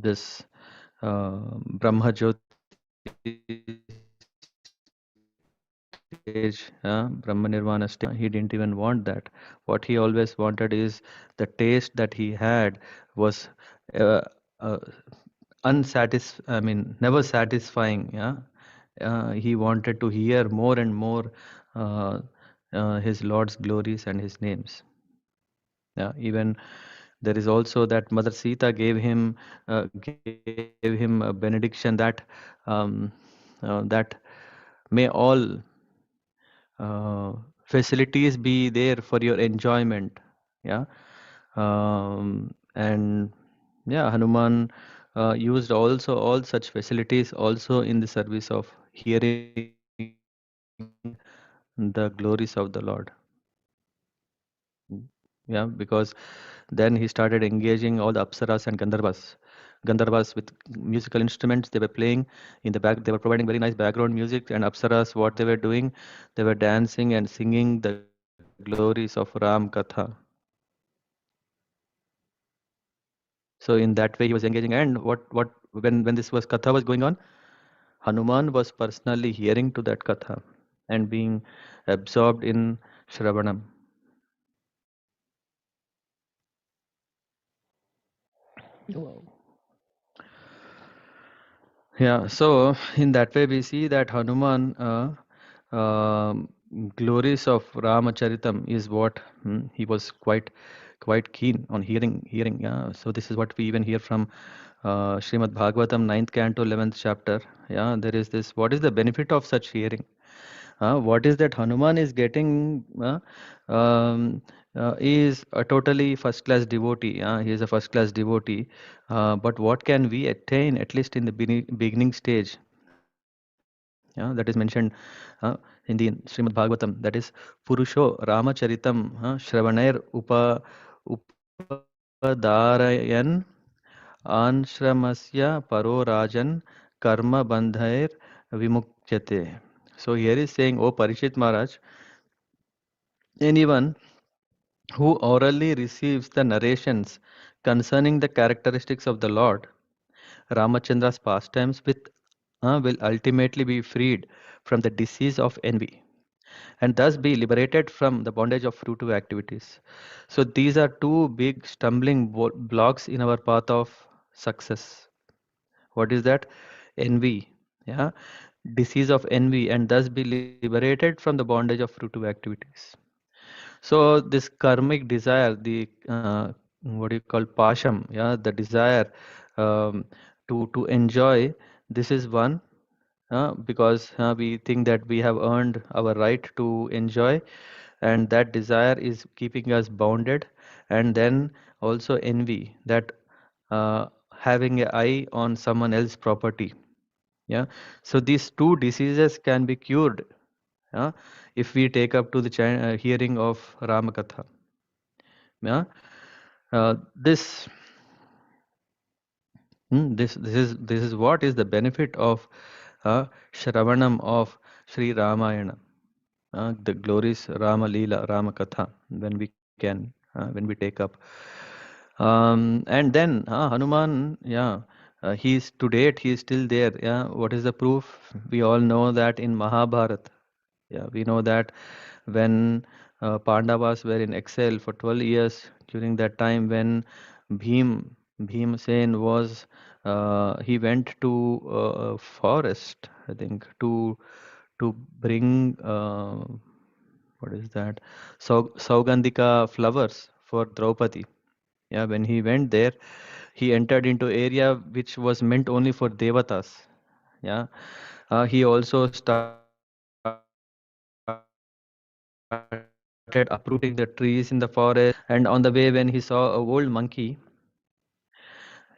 this Brahma Jyoti stage, Brahma Nirvana stage. He didn't even want that. What he always wanted is the taste that he had was uh, uh, never satisfying. Yeah, he wanted to hear more and more uh, his Lord's glories and his names. Yeah, even there is also that Mother Sita gave him a benediction that um, that may all facilities be there for your enjoyment. Yeah, and yeah, Hanuman used also all such facilities also in the service of hearing the glories of the Lord. Mm. Yeah, because then he started engaging all the apsaras and Gandharvas with musical instruments they were playing in the back. They were providing very nice background music, and apsaras, what they were doing, they were dancing and singing the glories of Ram Katha. So in that way, he was engaging. And what when this was Katha was going on, Hanuman was personally hearing to that Katha and being absorbed in Shravanam. Wow. Yeah, so in that way, we see that Hanuman um glories of Ramacharitam is what he was quite keen on hearing. Yeah, so this is what we even hear from Srimad Bhagavatam, ninth canto, 11th chapter. Yeah, there is this. What is the benefit of such hearing? What is that Hanuman is getting? Is a totally first class devotee. He is a first class devotee. But what can we attain at least in the beginning stage? That is mentioned in the Srimad Bhagavatam. That is Purusho Ramacharitam Shravanair Upadarayan Anshramasya Paro Rajan Karma Bandhair Vimukhyate. So here is saying, O Parishit Maharaj, anyone who orally receives the narrations concerning the characteristics of the Lord, Ramachandra's pastimes will ultimately be freed from the disease of envy and thus be liberated from the bondage of fruitive activities. So these are two big stumbling blocks in our path of success. What is that? Envy. Yeah, disease of envy, and thus be liberated from the bondage of fruitive activities. So this karmic desire, the what do you call pasham, yeah, the desire um, to enjoy, this is one because we think that we have earned our right to enjoy, and that desire is keeping us bounded. And then also envy, that having an eye on someone else's property. Yeah, so these two diseases can be cured if we take up to the hearing of Ramakatha. Yeah, this this is what is the benefit of Shravanam of Sri Ramayana, the glorious Rama Leela, Rama Katha, when we take up. And then Hanuman, yeah, he's to date he is still there. Yeah, what is the proof? We all know that in Mahabharata. Yeah, we know that when Pandavas were in exile for 12 years, during that time when Bhimsen was he went to a forest, I think, to bring what is that? Saugandhika flowers for Draupadi. Yeah, when he went there, he entered into area which was meant only for devatas. Yeah, he also started uprooting the trees in the forest, and on the way when he saw a old monkey,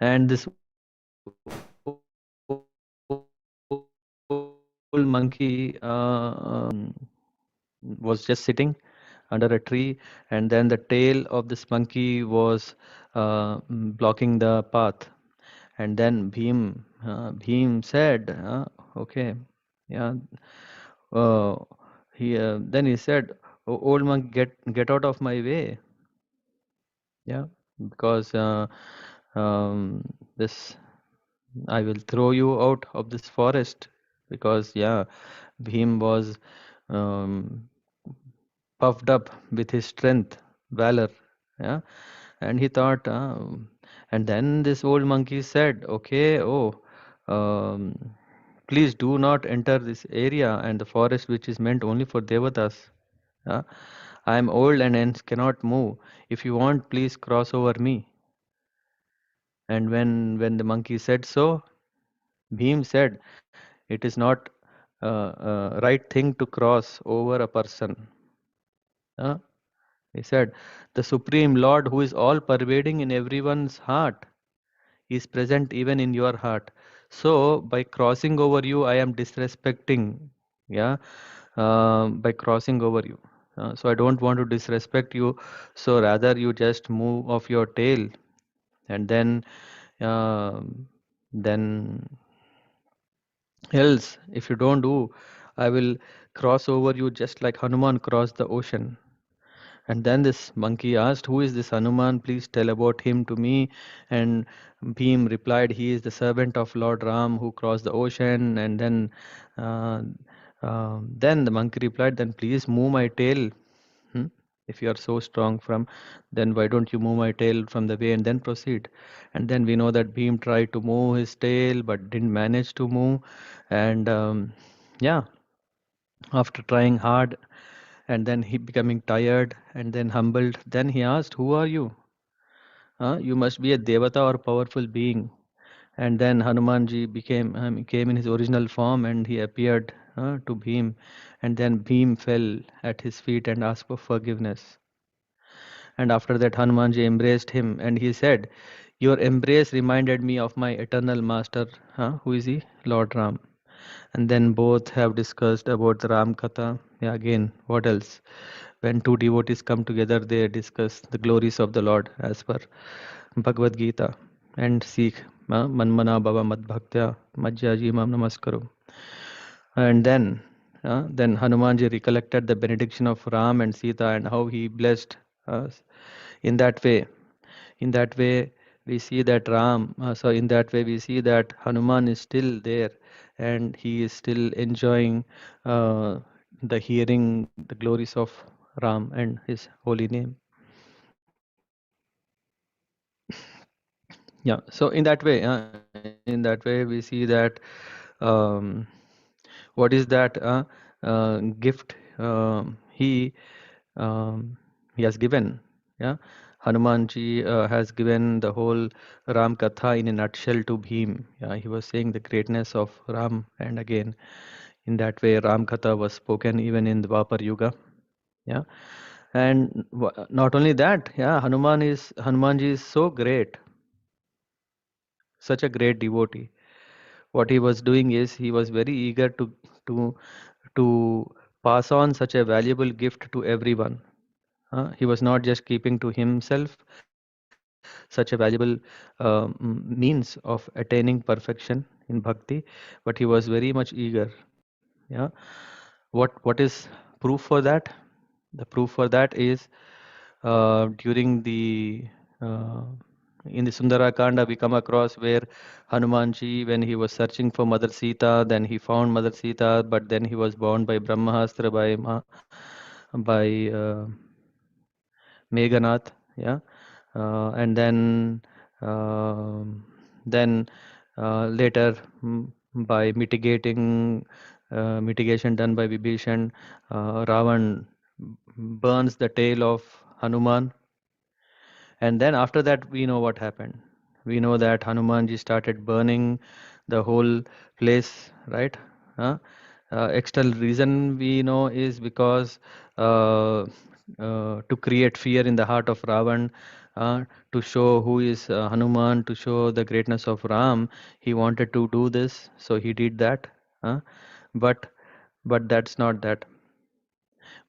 and this old monkey was just sitting under a tree, and then the tail of this monkey was blocking the path. And then Bhim said, "Okay, yeah." Uh, then he said, Old monk, get out of my way." Yeah, because this I will throw you out of this forest, because yeah, Bhim was um, puffed up with his strength, valor. Yeah, and he thought. And then this old monkey said, okay, oh, um, please do not enter this area and the forest which is meant only for devatas. Uh, I am old and hence cannot move. If you want, please cross over me. And when the monkey said so, Bhim said, it is not right thing to cross over a person. Uh, he said, the Supreme Lord who is all pervading in everyone's heart is present even in your heart. So by crossing over you, I am disrespecting, yeah, by crossing over you. So I don't want to disrespect you. So rather you just move off your tail, and um then else if you don't do, I will cross over you just like Hanuman crossed the ocean. And then this monkey asked, who is this Hanuman? Please tell about him to me. And Bhim replied, he is the servant of Lord Ram who crossed the ocean. And uh, then the monkey replied, then please move my tail. Hmm? If you are so strong from, then why don't you move my tail from the way and then proceed? And then we know that Bhim tried to move his tail but didn't manage to move. And yeah, after trying hard and then he becoming tired and then humbled, then he asked, who are you? You must be a devata or powerful being. And then Hanumanji came in his original form and he appeared to Bhim. And then Bhim fell at his feet and asked for forgiveness. And after that, Hanumanji embraced him and he said, your embrace reminded me of my eternal master. Who is he? Lord Ram. And then both have discussed about the Ram Katha. Yeah, again, what else? When two devotees come together, they discuss the glories of the Lord as per Bhagavad Gita and seek Manmana Bhava Mad Bhaktya Majjaji Mam Namaskaru. And then Hanumanji recollected the benediction of Ram and Sita and how he blessed us. In that way, in that way, we see that in that way, we see that Hanuman is still there and he is still enjoying uh, the hearing the glories of Ram and his holy name. Yeah, so in that way, we see that um, what is that gift he has given. Yeah, Hanumanji has given the whole Ram Katha in a nutshell to Bhim. Yeah, he was saying the greatness of Ram, and again, in that way, Ram Katha was spoken even in the Dwapar Yuga. Yeah, and not only that, yeah, Hanumanji is so great, such a great devotee. What he was doing is he was very eager to to pass on such a valuable gift to everyone. He was not just keeping to himself such a valuable means of attaining perfection in bhakti, but he was very much eager. Yeah, what is proof for that? The proof for that is during the uh, in the Sundarakanda we come across where Hanumanji, when he was searching for Mother Sita, then he found Mother Sita, but then he was bound by Brahmastra by Meghanath, yeah, and um then later by mitigation done by Vibhishan, Ravan burns the tail of Hanuman, and then after that we know what happened. We know that Hanumanji started burning the whole place, right? Huh? External reason we know is because uh, to create fear in the heart of Ravan, to show who is Hanuman, to show the greatness of Ram. He wanted to do this, so he did that. Huh? But but that's not that.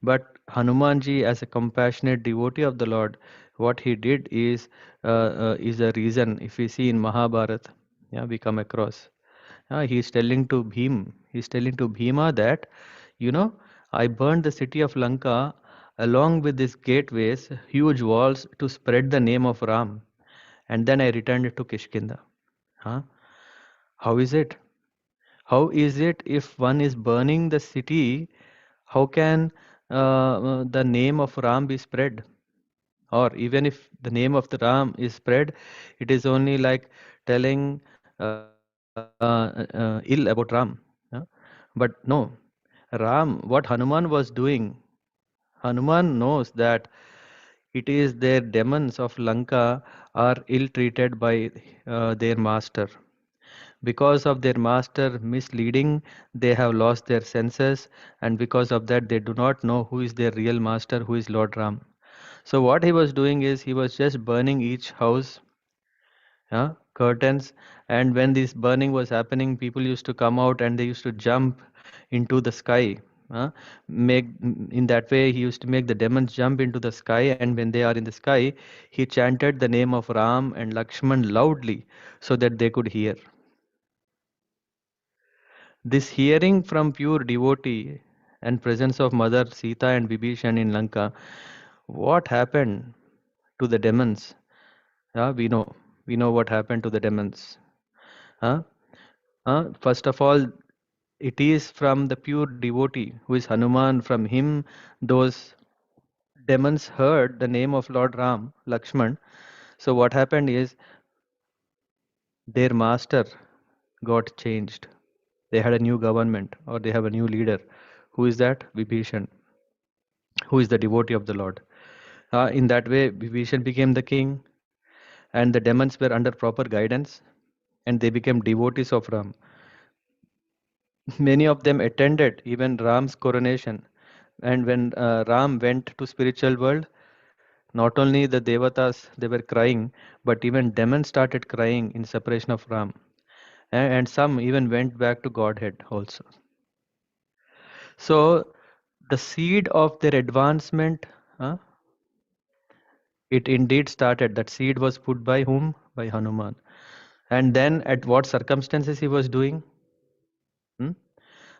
But Hanumanji, as a compassionate devotee of the Lord, what he did is a reason. If we see in Mahabharata, yeah, we come across. He's telling to he's telling to Bhima that, you know, I burned the city of Lanka along with these gateways, huge walls to spread the name of Ram, and then I returned it to Kishkinda. Huh? How is it? How is it if one is burning the city? How can the name of Ram be spread? or even if the name of the Ram is spread, it is only like telling ill about Ram. Yeah? But no, Ram, what Hanuman was doing, Hanuman knows that it is their demons of Lanka are ill treated by their master. Because of their master misleading, they have lost their senses, and because of that, they do not know who is their real master, who is Lord Ram. So, what he was doing is he was just burning each house, curtains, and when this burning was happening, people used to come out and they used to jump into the sky. Uh, make In that way he used to make the demons jump into the sky, and when they are in the sky, he chanted the name of Ram and Lakshman loudly so that they could hear. This hearing from pure devotee and presence of Mother Sita and Vibhishan in Lanka, what happened to the demons? We know what happened to the demons. Huh? First of all, it is from the pure devotee who is Hanuman. From him, those demons heard the name of Lord Ram, Lakshman. So what happened is their master got changed. They had a new government, or they have a new leader. Who is that? Vibhishan, who is the devotee of the Lord. In that way, Vibhishan became the king, and the demons were under proper guidance, and they became devotees of Ram. Many of them attended even Ram's coronation. And when Ram went to spiritual world, not only the devatas they were crying, but even demons started crying in separation of Ram. And some even went back to Godhead also. So the seed of their advancement, uh, it indeed started. That seed was put by whom? By Hanuman. And then at what circumstances he was doing? Hmm?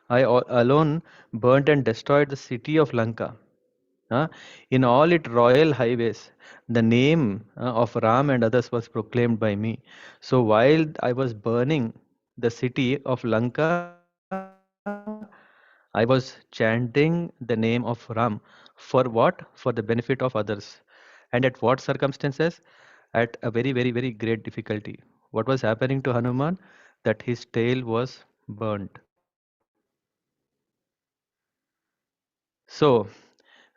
Alone burnt and destroyed the city of Lanka. Uh, in all its royal highways, the name of Ram and others was proclaimed by me. So while I was burning the city of Lanka, I was chanting the name of Ram. For what? For the benefit of others. And at what circumstances? At a very, very, very great difficulty. What was happening to Hanuman? That his tail was burnt. So,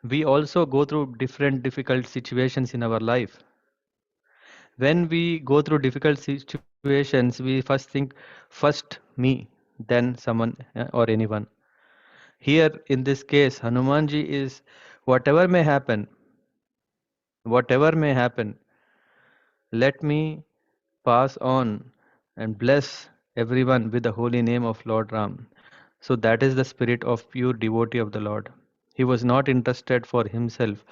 we also go through different difficult situations in our life. When we go through difficult situations, we first think first me, then someone or anyone. Here in this case, Hanumanji is whatever may happen, whatever may happen, let me pass on and bless everyone with the holy name of Lord Ram. So that is the spirit of pure devotee of the Lord. He was not interested for himself,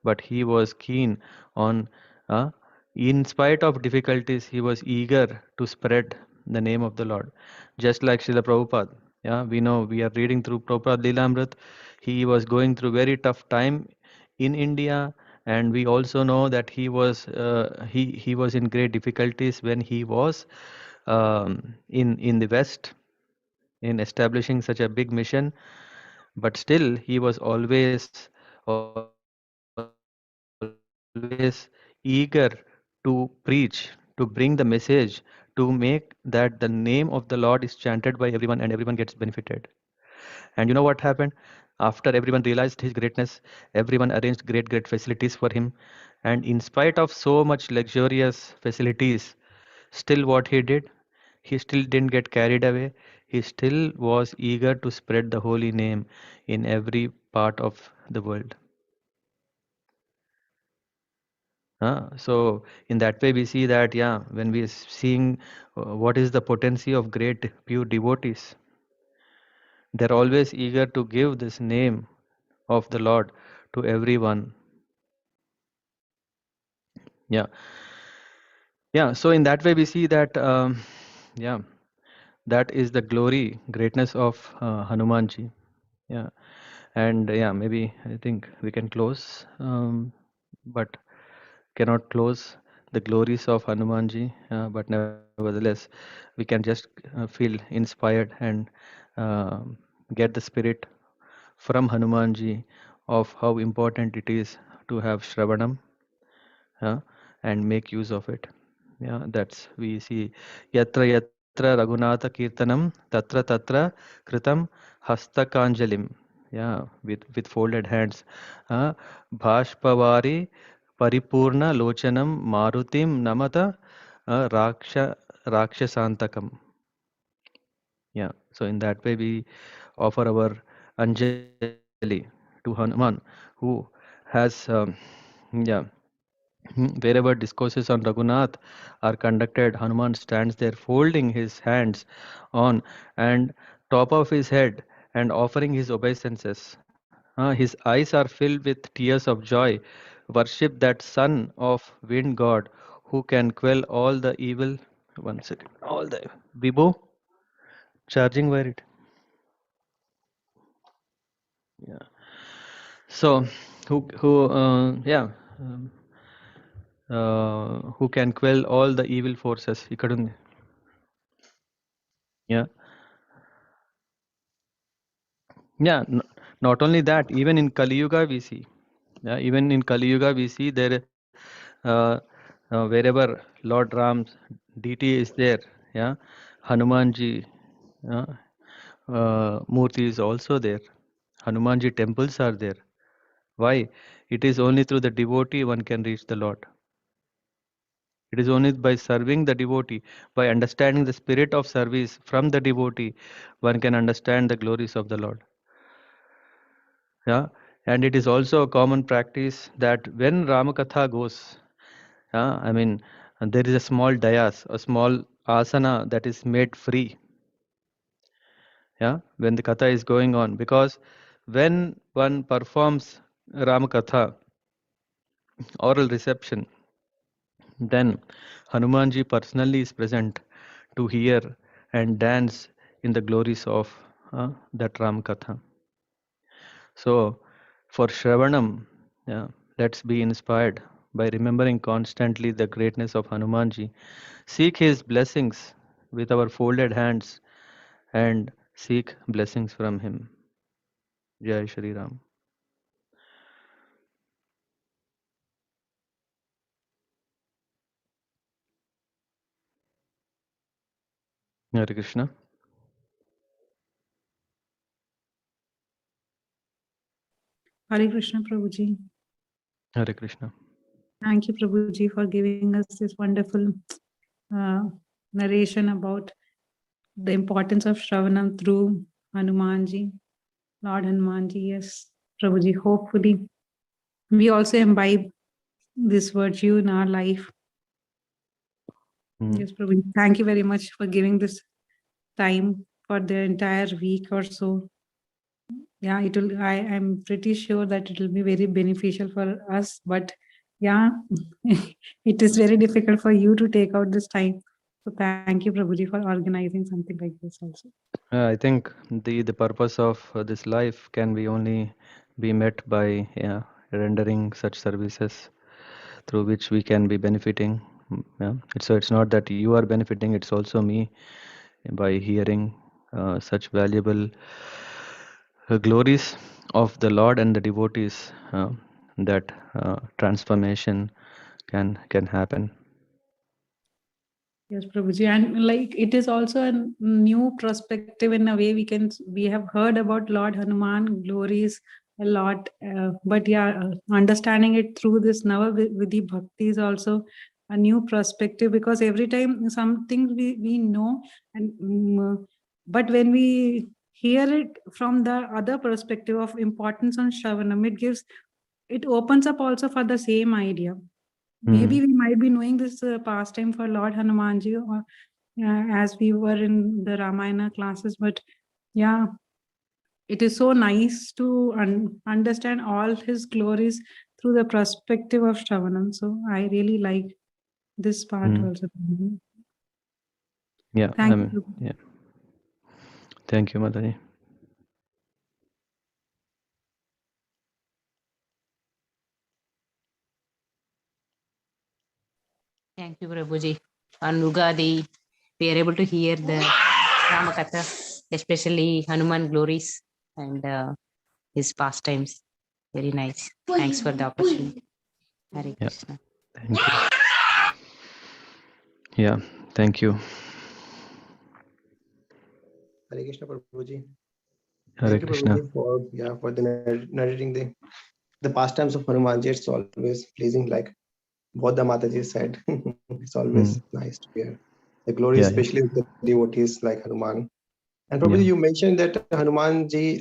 but he was keen on, uh, in spite of difficulties, he was eager to spread the name of the Lord. Just like Srila Prabhupada. Yeah, we know we are reading through Prabhupada Leelamrit. He was going through very tough time in India, and we also know that he was in great difficulties when he was in the West in establishing such a big mission, but still he was always eager to preach, to bring the message, to make that the name of the Lord is chanted by everyone and everyone gets benefited. And you know what happened? After everyone realized his greatness, everyone arranged great facilities for him. And in spite of so much luxurious facilities, still what he did? He still didn't get carried away. He still was eager to spread the holy name in every part of the world. So in that way we see that, yeah, when we are seeing what is the potency of great pure devotees, they're always eager to give this name of the Lord to everyone. Yeah, yeah. So in that way we see that, yeah, that is the glory, greatness of Hanumanji. Yeah, and yeah, maybe I think we can close, but cannot close the glories of Hanumanji. But nevertheless, we can just feel inspired and um get the spirit from Hanumanji of how important it is to have Shravanam, and make use of it. Yeah, that's we see. Yatra yatra Raghunatha Kirtanam tatra tatra kritam hastakanjalim. Yeah, with folded hands. Bhashpavari paripurna lochanam marutim namata rakshasantakam. Yeah, so in that way we offer our Anjali to Hanuman, who has, yeah, wherever discourses on Raghunath are conducted, Hanuman stands there folding his hands on and top of his head and offering his obeisances. His eyes are filled with tears of joy. Worship that son of wind god who can quell all the evil. One second. All the Bibo charging where it. Yeah. So yeah, um, who can quell all the evil forces. Ikkadun- Yeah, yeah. Not only that, even in Kali Yuga we see. Yeah, even in Kali Yuga we see there, uh, wherever Lord Ram's deity is there. Yeah, Hanumanji uh, Murti is also there. Hanumanji temples are there. Why? It is only through the devotee one can reach the Lord. It is only by serving the devotee, by understanding the spirit of service from the devotee, one can understand the glories of the Lord. Yeah, and it is also a common practice that when Ramakatha goes, yeah, I mean, there is a small dayas, a small asana that is made free. Yeah, when the katha is going on, because when one performs Ramakatha oral reception, then Hanumanji personally is present to hear and dance in the glories of that Ram Katha. So, for Shravanam, yeah, let's be inspired by remembering constantly the greatness of Hanumanji. Seek his blessings with our folded hands and seek blessings from him. Jai Shri Ram. Hare Krishna. Hare Krishna, Prabhuji. Hare Krishna. Thank you, Prabhuji, for giving us this wonderful uh, narration about the importance of Shravanam through Hanumanji, Lord Hanumanji. Yes, Prabhuji, hopefully we also imbibe this virtue in our life. Mm. Yes, Prabhuji. Thank you very much for giving this time for the entire week or so. Yeah, it will. I'm pretty sure that it will be very beneficial for us. But yeah, it is very difficult for you to take out this time. So thank you, Prabhuji, for organizing something like this also. I think the purpose of this life can be only be met by, yeah, rendering such services through which we can be benefiting. Yeah. It's not that you are benefiting; it's also me by hearing such valuable glories of the Lord and the devotees. That transformation can happen. Yes, Prabhuji, and like it is also a new perspective in a way. We have heard about Lord Hanuman glories a lot, but yeah, understanding it through this Nava Vidhi Bhakti is also a new perspective, because every time some things we know, and but when we hear it from the other perspective of importance on Shravanam, it opens up also for the same idea. Maybe we might be knowing this pastime for Lord Hanumanji, or as we were in the Ramayana classes, but yeah, it is so nice to understand all his glories through the perspective of Shravanam. So I really like this part Mm. also. Yeah, I Thank mean, you. yeah. Thank you, Madani. Thank you, Prabhuji. On Ugadi, we are able to hear the Ramakatha, especially Hanuman glories and his pastimes. Very nice. Thanks for the opportunity. Hare Yeah. Krishna. Thank you. Yeah, thank you. Hare Krishna Prabhuji. Hare Thank you Krishna. Prabhuji for the narrating the pastimes of Hanumanji. It's always pleasing, like Bodha Mataji said. It's always Mm. nice to hear the glory, Yeah, yeah, especially of the devotees like Hanuman. And Prabhuji, yeah. you mentioned that Hanumanji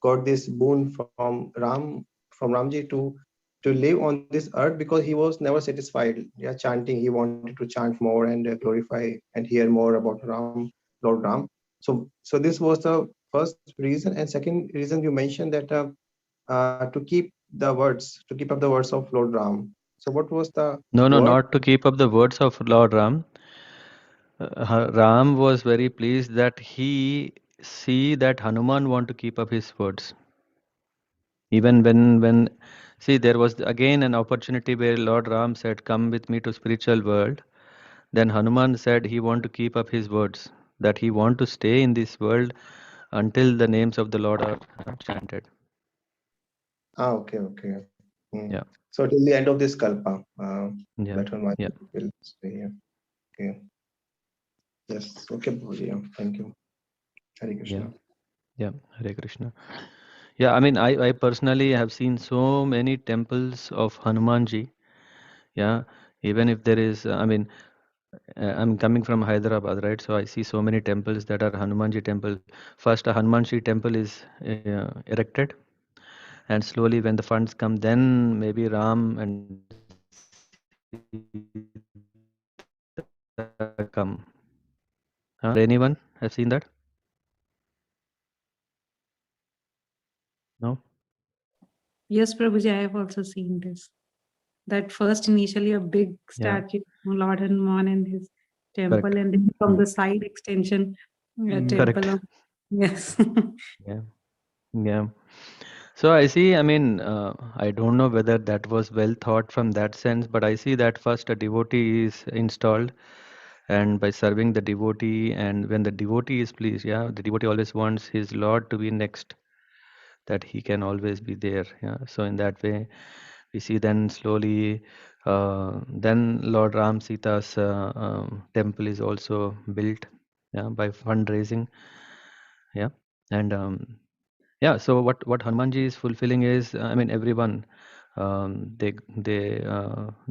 got this boon from Ramji to live on this earth because he was never satisfied. Yeah, chanting, he wanted to chant more and glorify and hear more about Lord Ram. So this was the first reason, and second reason you mentioned that to keep up the words of Lord Ram. So what was the No, no, word? not to keep up the words of Lord Ram. Ram was very pleased that he see that Hanuman want to keep up his words. Even when see there was again an opportunity where Lord Ram said, "Come with me to spiritual world." Then Hanuman said he want to keep up his words, that he want to stay in this world until the names of the Lord are chanted. Okay. Yeah, So till the end of this kalpa, yeah, that Hanuman yeah, will stay here. Okay. Yes. Okay, Prabhuji. Yeah. Thank you. Hare yeah, Krishna. yeah. Hare Krishna. Yeah, I mean, I personally have seen so many temples of Hanumanji. Yeah, even if there is, I mean, I'm coming from Hyderabad, right? So I see so many temples that are Hanumanji temple. First, a Hanumanji temple is erected, and slowly, when the funds come, then maybe Ram and Sita come. Huh? Has anyone have seen that? No? Yes, Prabhuji, I have also seen this. That first initially a big Yeah, statue, Lord Hanuman and his temple, correct. and then from Mm, the side extension, a temple correct. of yes. Yeah, yeah. So I see, I mean, I don't know whether that was well thought from that sense, but I see that first a devotee is installed, and by serving the devotee, and when the devotee is pleased, yeah, the devotee always wants his Lord to be next, that he can always be there. Yeah. So in that way, we see then slowly, then Lord Ram Sita's temple is also built, yeah, by fundraising. Yeah, and yeah, so what Hanumanji is fulfilling is, I mean, everyone, they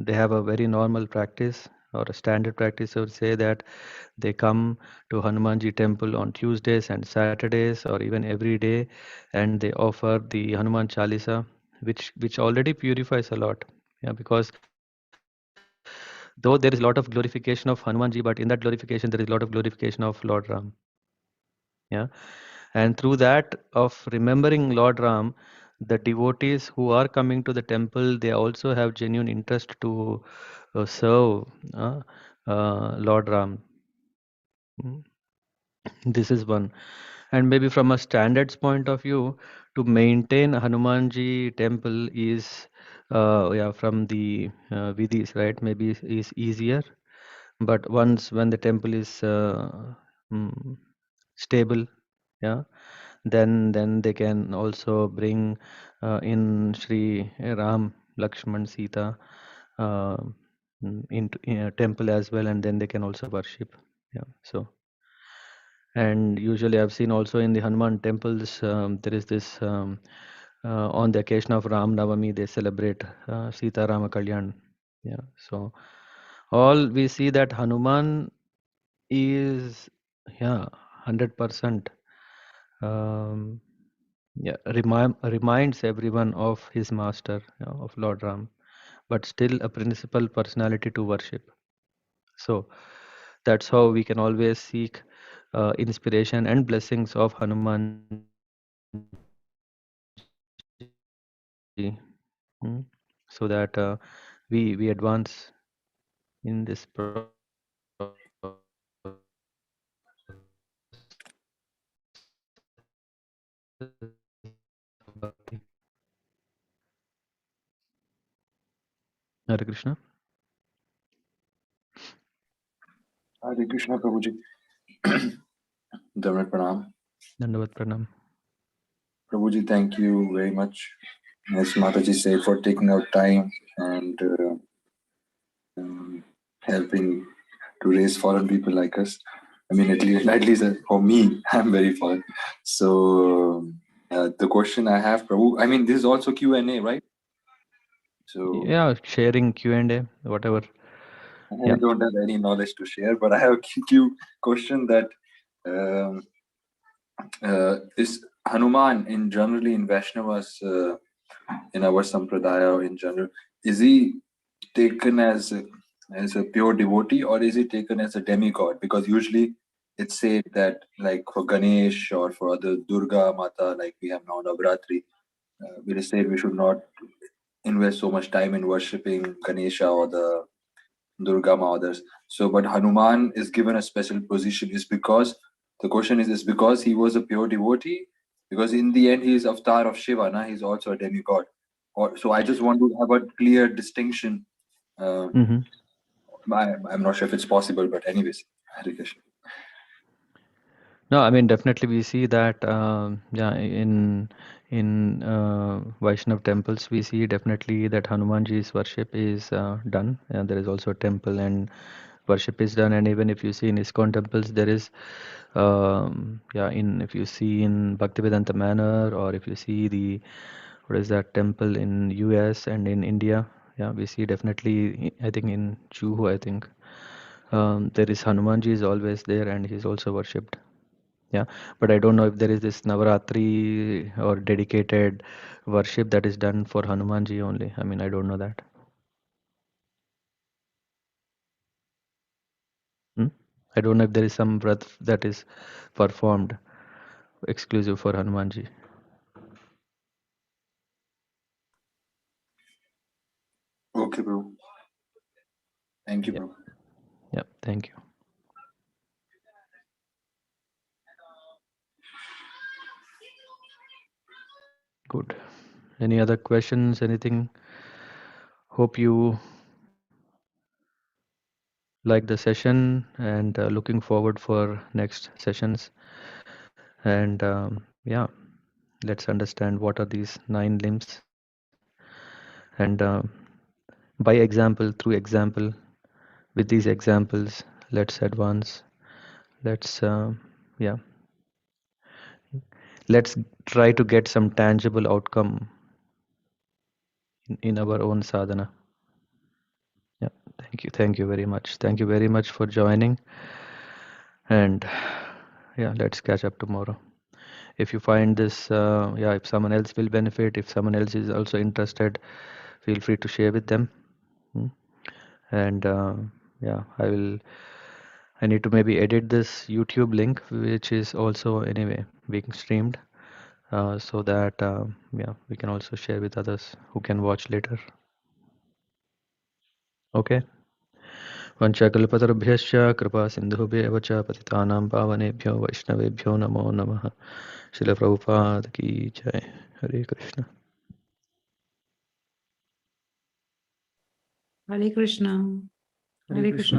have a very normal practice or a standard practice. I would say that they come to Hanumanji temple on Tuesdays and Saturdays, or even every day, and they offer the Hanuman Chalisa, which already purifies a lot. Yeah, because though there is a lot of glorification of Hanumanji, but in that glorification there is a lot of glorification of Lord Ram. Yeah, and through that of remembering Lord Ram, the devotees who are coming to the temple, they also have genuine interest to serve uh, Lord Ram. Mm. This is one. And maybe from a standards point of view, to maintain Hanumanji temple is, yeah, from the vidhis, right? Maybe is easier. But once when the temple is mm, stable, yeah, then they can also bring in Sri Ram, Lakshman, Sita uh, into temple as well, and then they can also worship. Yeah, so. And usually, I've seen also in the Hanuman temples, there is this on the occasion of Ram Navami, they celebrate Sita Rama Kalyan. Yeah, so all we see that Hanuman is, yeah, 100%, um, yeah, reminds everyone of his master, of Lord Ram, but still a principal personality to worship. So that's how we can always seek inspiration and blessings of Hanumanji, so that we advance in this process of bhakti. Hare Krishna. Hare Krishna Prabhuji. Dharat Pranam. Dandavat pranam. Prabhuji, thank you very much, as Mataji said, for taking out time and helping to raise fallen people like us. I mean, at least for me, I'm very fallen. So the question I have, Prabhu, I mean, this is also Q&A, right? So Yeah, sharing Q&A, whatever. I don't have any knowledge to share, but I have a Q question that is Hanuman in generally in Vaishnavas, in our Sampradaya or in general, is he taken as a pure devotee or is he taken as a demigod? Because usually it's said that like for Ganesh or for other Durga Mata, like we have now Navratri, it is said we should not invest so much time in worshipping Ganesha or the Durga Ma others. So, but Hanuman is given a special position is because the question is because he was a pure devotee? Because in the end, he is avatar of Shiva, na? He's also a demigod. So I just want to have a clear distinction. I'm not sure if it's possible, but anyways, Hare Krishna. No, I mean definitely we see that in Vaishnav temples we see definitely that Hanumanji's worship is done, and there is also a temple and worship is done. And even if you see in ISKCON temples there is in if you see in Bhaktivedanta Manor, or if you see the what is that temple in US and in India, we see definitely, I think in Juhu, I think there is Hanumanji is always there and he's also worshipped. Yeah, but I don't know if there is this Navaratri or dedicated worship that is done for Hanumanji only. I mean, I don't know that. I don't know if there is some vrat that is performed exclusive for Hanumanji. Okay, bro. Thank you, Yeah. bro. Yeah, thank you. Good. Any other questions? Anything? Hope you like the session and looking forward for next sessions. And let's understand what are these 9 limbs. And by example, through example, with these examples, let's advance. Let's yeah, let's try to get some tangible outcome in our own sadhana. Yeah, thank you very much. Thank you very much for joining. And yeah, let's catch up tomorrow. If you find this, if someone else will benefit, if someone else is also interested, feel free to share with them. And I need to maybe edit this YouTube link, which is also anyway being streamed, so that we can also share with others who can watch later. Okay. वंशकल्पतरुभ्यश्च कृपा सिन्धुभ्येव च पतितानां पावनेभ्यो वैष्णवेभ्यो नमो नमः. श्रील प्रभुपाद की जय. हरे Krishna. Hare Krishna. Hare Krishna.